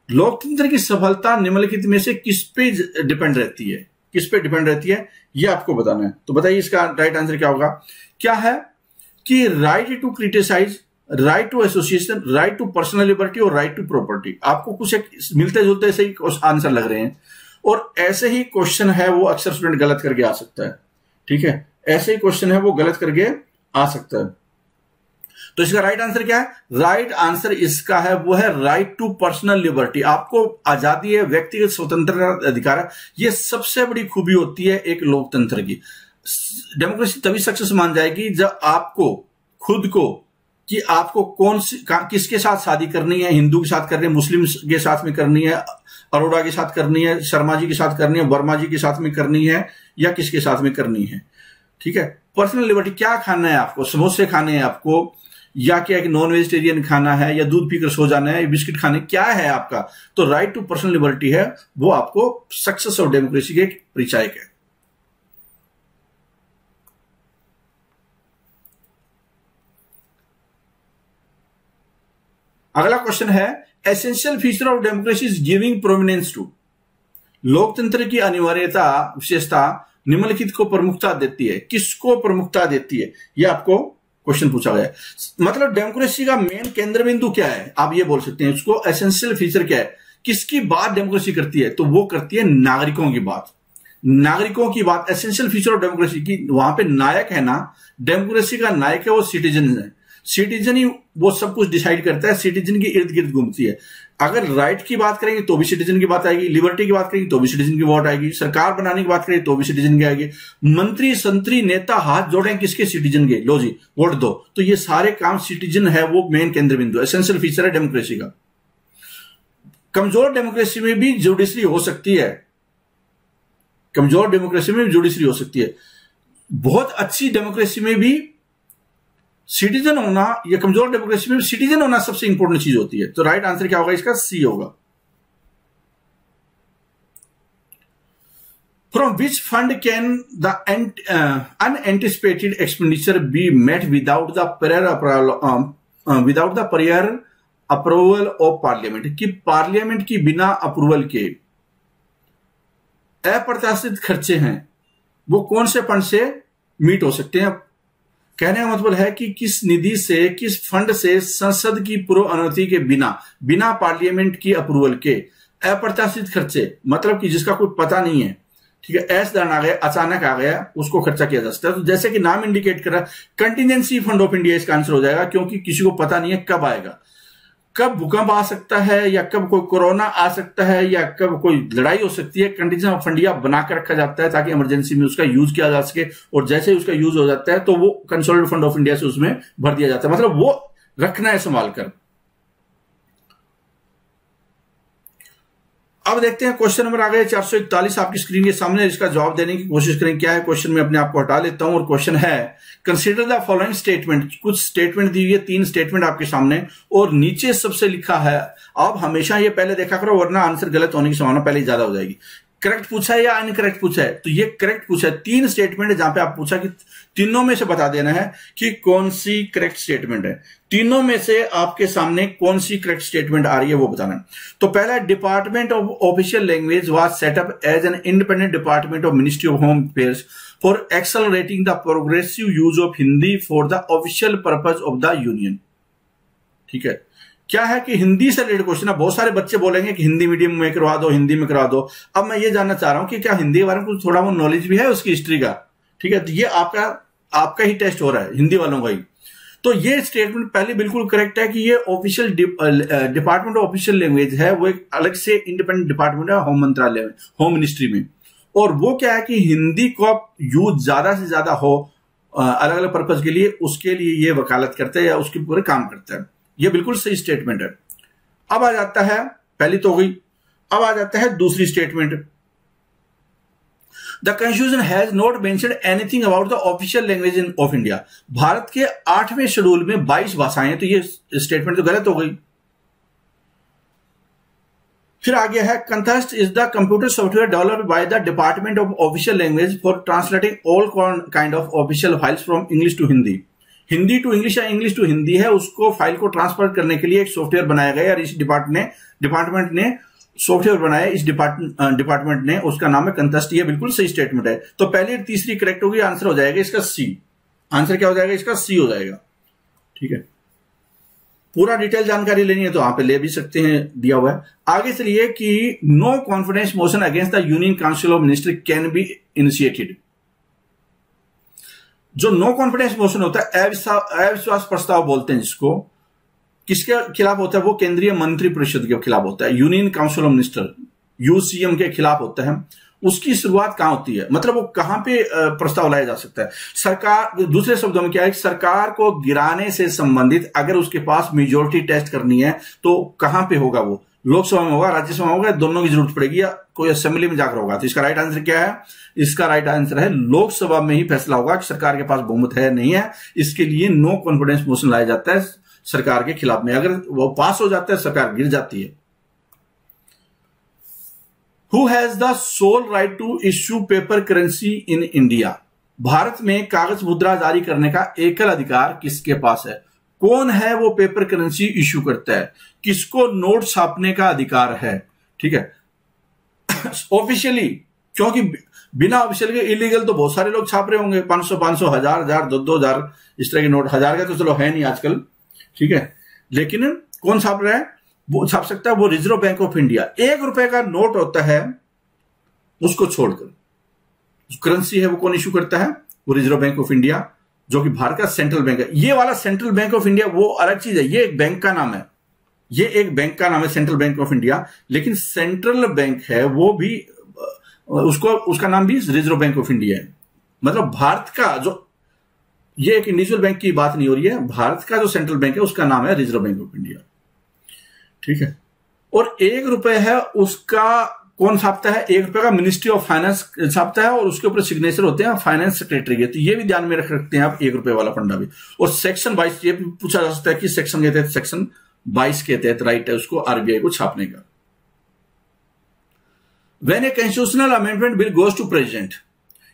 लोकतंत्र की सफलता निम्नलिखित में से किस पे डिपेंड रहती है, किस पे डिपेंड रहती है, ये आपको बताना है। तो बताइए इसका राइट आंसर क्या होगा? क्या है कि right to criticize, right to association, right to personal liberty और राइट टू प्रॉपर्टी। आपको कुछ एक मिलते जुलते ऐसे ही आंसर लग रहे हैं, और ऐसे ही क्वेश्चन है वो अक्सर स्टूडेंट गलत करके आ सकता है। ठीक है, ऐसे ही क्वेश्चन है वो गलत करके आ सकता है। तो इसका राइट आंसर क्या है? राइट आंसर इसका है वो है राइट टू पर्सनल लिबर्टी। आपको आजादी है, व्यक्तिगत स्वतंत्रता अधिकार है, ये सबसे बड़ी खूबी होती है एक लोकतंत्र की। डेमोक्रेसी तभी सक्सेस मान जाएगी जब आपको खुद को कि आपको कौन सी किसके साथ शादी करनी है, हिंदू के साथ करनी है, मुस्लिम के साथ में करनी है, अरोड़ा के साथ करनी है, शर्मा जी के साथ करनी है, वर्मा जी के साथ में करनी है, या किसके साथ में करनी है। ठीक है, पर्सनल लिबर्टी, क्या खाना है आपको, समोसे खाने हैं आपको, या क्या नॉन वेजिटेरियन खाना है, या दूध पीकर सो जाना है, बिस्किट खाने, क्या है आपका? तो राइट टू पर्सनल लिबर्टी है, वो आपको सक्सेस ऑफ डेमोक्रेसी के परिचायक है। अगला क्वेश्चन है, essential feature of democracy is giving prominence to, लोकतंत्र की अनिवार्यता विशेषता निम्नलिखित को प्रमुखता देती है? किसको प्रमुखता देती है? ये आपको क्वेश्चन पूछा गया है। मतलब डेमोक्रेसी का मेन केंद्र बिंदु क्या है, आप ये बोल सकते हैं। उसको एसेंशियल फीचर क्या है, किसकी बात डेमोक्रेसी करती है? तो वो करती है नागरिकों की बात। नागरिकों की बात एसेंशियल फीचर ऑफ डेमोक्रेसी की। वहां पे नायक है ना, डेमोक्रेसी का नायक है वो सिटीजन है। सिटीजन ही वो सब कुछ डिसाइड करता है, सिटीजन के इर्द गिर्द घूमती है। अगर राइट की बात करेंगे तो भी सिटीजन की बात आएगी, लिबर्टी की बात करेंगे तो भी सिटीजन की वोट आएगी, सरकार बनाने की बात करेंगे तो भी सिटीजन की आएगी, मंत्री संतरी नेता हाथ जोड़ें किसके? सिटीजन के, लो जी वोट दो। तो ये सारे काम सिटीजन है, वो मेन केंद्र बिंदु एसेंशियल फीचर है डेमोक्रेसी का। कमजोर डेमोक्रेसी में भी जुडिशरी हो सकती है, कमजोर डेमोक्रेसी में भी जुडिशरी हो सकती है। बहुत अच्छी डेमोक्रेसी में भी सिटीजन होना, या कमजोर डेमोक्रेसी में भी सिटीजन होना सबसे इंपॉर्टेंट चीज होती है। तो राइट आंसर क्या होगा इसका? सी होगा। From which fund can the unanticipated expenditure be met without the prior approval of parliament? कि पार्लियामेंट की बिना अप्रूवल के अप्रत्याशित खर्चे हैं वो कौन से फंड से मीट हो सकते हैं? कहने का मतलब है कि किस निधि से, किस फंड से संसद की पूर्व अनुमति के बिना, बिना पार्लियामेंट की अप्रूवल के अप्रत्याशित खर्चे, मतलब कि जिसका कोई पता नहीं है, ठीक है, ऐसा दौरान आ गया, अचानक आ गया, उसको खर्चा किया जा सकता है। तो जैसे कि नाम इंडिकेट कर रहा है, कंटीजेंसी फंड ऑफ इंडिया इसका आंसर हो जाएगा, क्योंकि किसी को पता नहीं है कब आएगा, कब भूकंप आ सकता है, या कब कोई कोरोना आ सकता है, या कब कोई लड़ाई हो सकती है। कंटीजेंसी फंड या बनाकर रखा जाता है ताकि इमरजेंसी में उसका यूज किया जा सके, और जैसे ही उसका यूज हो जाता है तो वो कंसोलिडेटेड फंड ऑफ इंडिया से उसमें भर दिया जाता है। मतलब वो रखना है संभाल कर। अब देखते हैं क्वेश्चन नंबर आ गया 441 आपकी स्क्रीन के सामने। इसका जवाब देने की कोशिश करें। क्या है क्वेश्चन में, अपने आप को हटा लेता हूं। और क्वेश्चन है, कंसीडर द फॉलोइंग स्टेटमेंट। कुछ स्टेटमेंट दी हुई है, 3 स्टेटमेंट आपके सामने, और नीचे सबसे लिखा है, आप हमेशा ये पहले देखा करो वरना आंसर गलत होने की संभावना पहले ज्यादा हो जाएगी। करेक्ट पूछा है या इनकरेक्ट पूछा है? तो ये करेक्ट पूछा है। 3 स्टेटमेंट है जहां पे आप पूछा कि तीनों में से बता देना है कि कौन सी करेक्ट स्टेटमेंट है। तीनों में से आपके सामने कौन सी करेक्ट स्टेटमेंट आ रही है वो बताना है। तो पहला, department of official language was set up as an independent department of ministry of home affairs for accelerating the progressive use of Hindi for the official purpose of the union. ठीक है, क्या है कि हिंदी से रिलेटेड क्वेश्चन है। बहुत सारे बच्चे बोलेंगे कि हिंदी मीडियम में करवा दो, हिंदी में करवा दो। अब मैं ये जानना चाह रहा हूं कि क्या हिंदी के बारे में कुछ थोड़ा बहुत नॉलेज भी है उसकी हिस्ट्री का? ठीक है, तो ये आपका ही टेस्ट हो रहा है, हिंदी वालों का ही। तो ये स्टेटमेंट पहले बिल्कुल करेक्ट है कि ये official department of official language है, वो एक अलग से इंडिपेंडेंट डिपार्टमेंट है होम मंत्रालय में, होम मिनिस्ट्री में। और वो क्या है कि हिंदी को यूज ज्यादा से ज्यादा हो अलग अलग पर्पज के लिए, उसके लिए ये वकालत करता है या उसके पूरे काम करता है। ये बिल्कुल सही स्टेटमेंट है। अब आ जाता है, पहली तो हो गई, अब आ जाता है दूसरी statement. The constitution has not mentioned anything about the official language in of India. Bharat के 8वें शेड्यूल में 22 भाषाएं हैं, तो ये स्टेटमेंट तो गलत हो गई। फिर आगे है, Kanthasth is the computer software developed by the department of official language for translating all kind of official files from English to Hindi. Hindi to English या इंग्लिश टू हिंदी है, उसको फाइल को ट्रांसफर करने के लिए एक सॉफ्टवेयर बनाया गया और इस डिपार्टमेंट ने सॉफ्टवेयर बनाया, इस डिपार्टमेंट ने, उसका नाम है कंथस्ट। ये बिल्कुल सही स्टेटमेंट है। तो पहली और तीसरी करेक्ट होगी, आंसर हो जाएगा इसका सी। आंसर क्या हो जाएगा इसका? सी हो जाएगा। ठीक है, पूरा डिटेल जानकारी लेनी है तो वहां पे ले भी सकते हैं, दिया हुआ है। आगे चलिए कि no confidence motion against the union council of minister can be initiated. जो नो कॉन्फिडेंस मोशन होता है, अविश्वास प्रस्ताव बोलते हैं जिसको, किसके खिलाफ होता है? वो केंद्रीय मंत्री परिषद के खिलाफ होता है, union council of minister, UCM के खिलाफ होता है। उसकी शुरुआत कहां होती है, मतलब वो कहां पे प्रस्ताव लाया जा सकता है? सरकार, दूसरे शब्दों में क्या है, सरकार को गिराने से संबंधित अगर उसके पास मेजोरिटी टेस्ट करनी है तो कहां पे होगा? वो लोकसभा में होगा, राज्यसभा में होगा, दोनों की जरूरत पड़ेगी, या कोई असेंबली में जाकर होगा। तो इसका राइट आंसर क्या है? इसका राइट आंसर है लोकसभा में ही फैसला होगा कि सरकार के पास बहुमत है नहीं है। इसके लिए नो कॉन्फिडेंस मोशन लाया जाता है सरकार के खिलाफ में। अगर वो पास हो जाता है, सरकार गिर जाती है। Who has the sole right to issue paper currency in India? Bharat में कागज मुद्रा जारी करने का एकल अधिकार किसके पास है? कौन है वो पेपर करेंसी इश्यू करता है? किसको नोट छापने का अधिकार है? ठीक है, ऑफिशियली, क्योंकि बिना ऑफिशियल के इलीगल तो बहुत सारे लोग छाप रहे होंगे, 500 500, 1000 1000, 2 2000 इस तरह के नोट। 1000 का तो चलो है नहीं आजकल, ठीक है, लेकिन कौन छाप रहा है? वो छाप सकता है वो रिजर्व बैंक ऑफ इंडिया। 1 रुपए का नोट होता है, उसको छोड़कर करेंसी है वो कौन इशू करता है? वो रिजर्व बैंक ऑफ इंडिया, जो कि भारत का सेंट्रल बैंक है। ये वाला सेंट्रल बैंक ऑफ इंडिया वो अलग चीज है, ये एक बैंक का नाम है, ये एक बैंक का नाम है सेंट्रल बैंक ऑफ इंडिया, लेकिन सेंट्रल बैंक है वो भी उसका नाम भी रिजर्व बैंक ऑफ इंडिया है। मतलब भारत का जो, ये एक इंडिविजुअल बैंक की बात नहीं हो रही है, भारत का जो सेंट्रल बैंक है उसका नाम है रिजर्व बैंक ऑफ इंडिया, ठीक है। और 1 रुपए है उसका कौन छापता है? 1 रुपए का मिनिस्ट्री ऑफ फाइनेंस छापता है और उसके ऊपर सिग्नेचर होते हैं फाइनेंस सेक्रेटरी के। तो ये भी ध्यान में रख सकते हैं आप, 1 रुपए वाला फंडा भी। और सेक्शन 22 ये भी पूछा जा सकता है कि सेक्शन के तहत, सेक्शन 22 के तहत राइट है उसको आरबीआई को छापने का। When a constitutional amendment bill goes to president,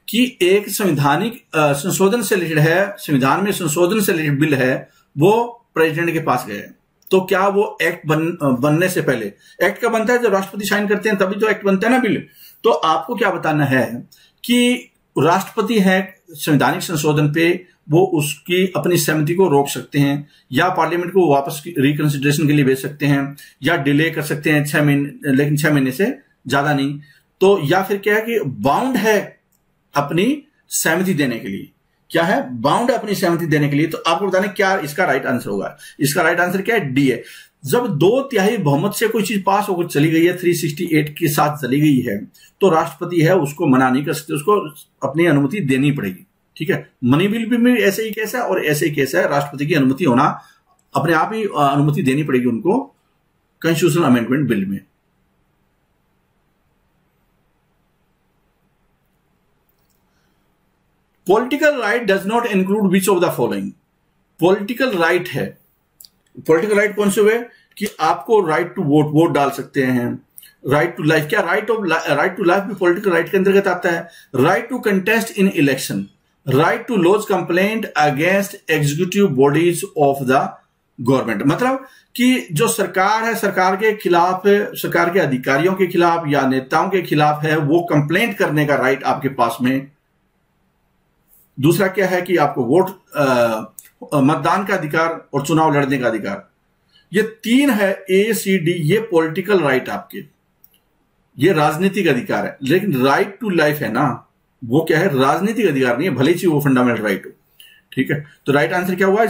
कि एक संवैधानिक संशोधन से रिलेटेड है, संविधान में संशोधन से रिलेटेड बिल है, वो प्रेसिडेंट के पास गए, तो क्या वो एक्ट बनने से पहले, एक्ट का बनता है जब राष्ट्रपति साइन करते हैं तभी तो एक्ट बनता है ना बिल। तो आपको क्या बताना है कि राष्ट्रपति है संवैधानिक संशोधन पे, वो उसकी अपनी सहमति को रोक सकते हैं, या पार्लियामेंट को वापस रिकंसिडरेशन के लिए भेज सकते हैं, या डिले कर सकते हैं 6 महीने, लेकिन 6 महीने से ज्यादा नहीं। तो या फिर क्या है कि बाउंड है अपनी सहमति देने के लिए, क्या है? बाउंड है अपनी सहमति देने के लिए। तो आपको बताने क्या इसका राइट आंसर होगा। इसका राइट आंसर क्या है? डी है। जब 2/3 बहुमत से कोई चीज पास होकर चली गई है, 368 के साथ चली गई है, तो राष्ट्रपति है उसको मना नहीं कर सकते, उसको अपनी अनुमति देनी पड़ेगी, ठीक है। मनी बिल भी ऐसे ही केस है और ऐसे ही केस है, राष्ट्रपति की अनुमति होना, अपने आप ही अनुमति देनी पड़ेगी उनको कॉन्स्टिट्यूशनल अमेंडमेंट बिल में। Political right does not include which of the following. Political right है, पॉलिटिकल राइट कौन से हुए कि आपको राइट टू वोट, वोट डाल सकते हैं, राइट टू लाइफ, क्या राइट टू लाइफ भी पॉलिटिकल राइट के अंतर्गत आता है, right to contest in election, right to lodge complaint against executive bodies of the government. मतलब कि जो सरकार है, सरकार के खिलाफ, सरकार के अधिकारियों के खिलाफ या नेताओं के खिलाफ है, वो कंप्लेंट करने का राइट आपके पास में। दूसरा क्या है कि आपको वोट, मतदान का अधिकार और चुनाव लड़ने का अधिकार। ये 3 है, ACD, ये पॉलिटिकल राइट आपके, ये राजनीतिक अधिकार है। लेकिन राइट टू लाइफ है ना, वो क्या है? राजनीतिक अधिकार नहीं है, भले ही वो फंडामेंटल राइट हो, ठीक है। तो राइट आंसर क्या हुआ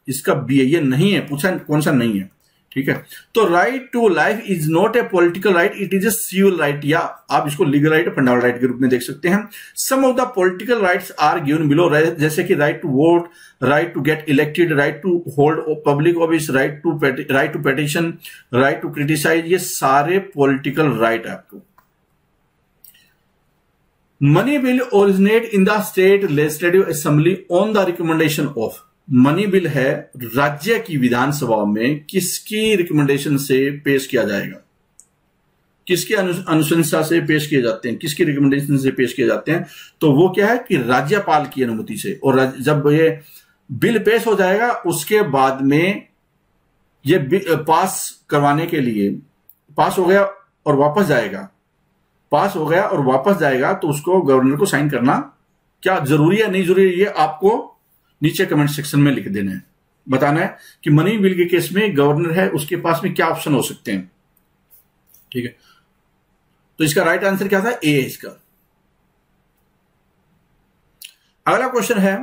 इसका बी है, ये नहीं है, पूछा कौन सा नहीं है, ठीक है। तो right to life is not a political right, it is a civil right, या आप इसको लीगल राइट, फंडामेंटल राइट के रूप में देख सकते हैं। Some of the political rights are given below, जैसे कि right to vote, right to get elected, right to hold public office, right to petition, right to criticise, ये सारे पॉलिटिकल राइट है आपको। Money bill originate in the state legislative assembly on the recommendation of. Money bill है राज्य की विधानसभा में किसकी recommendation से पेश किया जाएगा, किसकी अनुशंसा से पेश किए जाते हैं, किसकी रिकमेंडेशन से पेश किए जाते हैं? तो वो क्या है कि राज्यपाल की अनुमति से। और जब ये बिल पेश हो जाएगा उसके बाद में ये पास करवाने के लिए, पास हो गया और वापस जाएगा, पास हो गया और वापस जाएगा, तो उसको गवर्नर को साइन करना क्या जरूरी है, नहीं जरूरी है, ये आपको नीचे कमेंट सेक्शन में लिख देना है। बताना है कि मनी बिल के केस में गवर्नर है, उसके पास में क्या ऑप्शन हो सकते हैं, ठीक है। तो इसका राइट आंसर क्या था? ए है इसका। अगला क्वेश्चन है,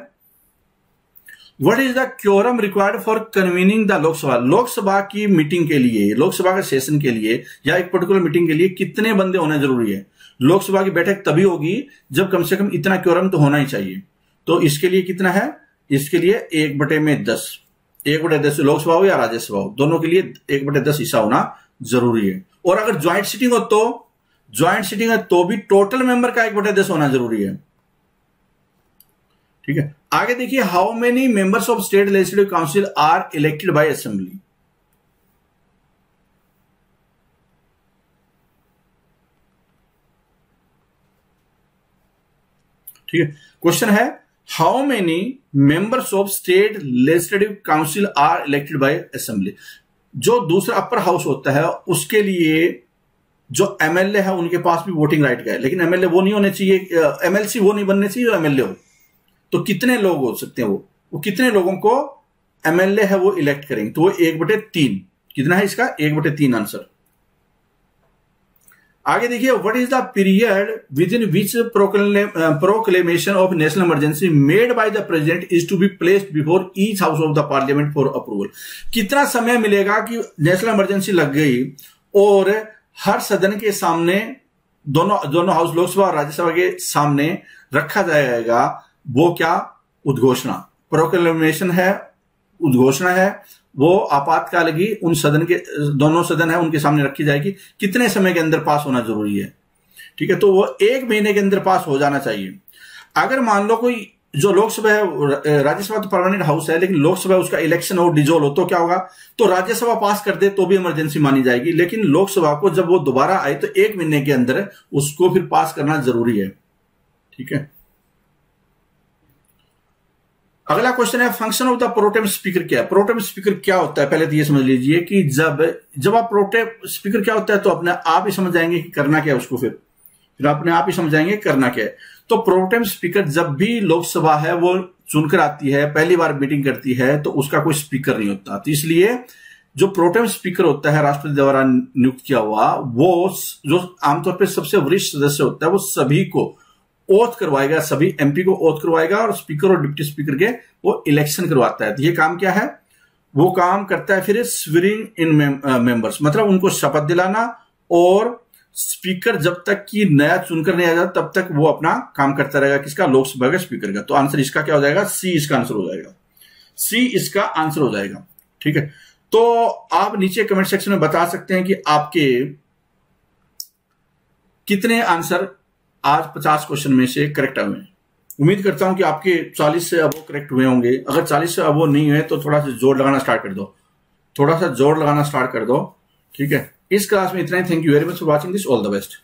what is the quorum required for convening the Lok Sabha. Lok Sabha की मीटिंग के लिए, लोकसभा के सेशन के लिए या एक पर्टिकुलर मीटिंग के लिए कितने बंदे होना जरूरी है? लोकसभा की बैठक तभी होगी जब कम से कम इतना क्योरम तो होना ही चाहिए। तो इसके लिए कितना है? इसके लिए 1/10, 1/10 लोकसभा हो या राज्यसभा हो, दोनों के लिए 1/10 हिस्सा होना जरूरी है। और अगर ज्वाइंट सीटिंग हो तो, ज्वाइंट सीटिंग है तो भी टोटल मेंबर का 1/10 होना जरूरी है, ठीक है। आगे देखिए, how many members of state legislative council are elected by assembly. ठीक है, क्वेश्चन है how many members of state legislative council are elected by assembly. जो दूसरा अपर हाउस होता है उसके लिए जो एमएलए है उनके पास भी वोटिंग राइट का है, लेकिन एमएलए वो नहीं होने चाहिए, एमएलसी वो नहीं बनने चाहिए जो एमएलए हो। तो कितने लोग हो सकते हैं वो कितने लोगों को एमएलए है वो इलेक्ट करेंगे, तो वो 1/3। कितना है इसका? 1/3 आंसर। आगे देखिए, what is the period within which proclamation of national emergency made by the president is to be placed before each house of the parliament for approval. कितना समय मिलेगा कि नेशनल इमरजेंसी लग गई और हर सदन के सामने, दोनों हाउस, लोकसभा और राज्यसभा के सामने रखा जाएगा वो क्या? उद्घोषणा। प्रोक्लेमेशन है, उद्घोषणा है, वो आपातकाल की उन सदन के, दोनों सदन है उनके सामने रखी जाएगी। कितने समय के अंदर पास होना जरूरी है? ठीक है, तो वो 1 महीने के अंदर पास हो जाना चाहिए। अगर मान लो कोई जो लोकसभा है, राज्यसभा तो परमानेंट हाउस है, लेकिन लोकसभा उसका इलेक्शन हो, डिजोल्व हो, तो क्या होगा? तो राज्यसभा पास कर दे तो भी इमरजेंसी मानी जाएगी, लेकिन लोकसभा को जब वो दोबारा आए तो 1 महीने के अंदर उसको फिर पास करना जरूरी है। ठीक है, अगला क्वेश्चन है, function of the pro tem speaker क्या है? प्रोटेम स्पीकर क्या होता है? पहले तो ये समझ लीजिए कि जब आप प्रोटेम स्पीकर क्या होता है तो अपने आप ही समझ जाएंगे कि करना क्या है उसको, फिर अपने आप ही समझ जाएंगे करना क्या है। तो प्रोटेम स्पीकर जब भी लोकसभा है वो चुनकर आती है, पहली बार मीटिंग करती है, तो उसका कोई स्पीकर नहीं होता। तो इसलिए जो प्रोटेम स्पीकर होता है राष्ट्रपति द्वारा नियुक्त किया हुआ, वो जो आमतौर पर सबसे वरिष्ठ सदस्य होता है, वो सभी को ओथ करवाएगा, सभी एमपी को ओथ करवाएगा और स्पीकर और डिप्टी स्पीकर के वो इलेक्शन करवाता है। तो ये काम क्या है? वो काम करता है फिर स्वीरिंग इन मेंबर्स, मतलब उनको शपथ दिलाना, और स्पीकर जब तक कि नया चुनकर नहीं आ जाता तब तक वो अपना काम करता रहेगा। किसका? लोकसभा के स्पीकर का। तो आंसर इसका क्या हो जाएगा? सी इसका आंसर हो जाएगा। सी इसका आंसर हो जाएगा। ठीक है, तो आप नीचे कमेंट सेक्शन में बता सकते हैं कि आपके कितने आंसर आज 50 क्वेश्चन में से करेक्ट हुए। उम्मीद करता हूं कि आपके 40 से अबो करेक्ट हुए होंगे। अगर 40 से अबो नहीं हुए तो थोड़ा सा जोर लगाना स्टार्ट कर दो, थोड़ा सा जोर लगाना स्टार्ट कर दो। ठीक है, इस क्लास में इतना ही। Thank you very much for watching this. All the best.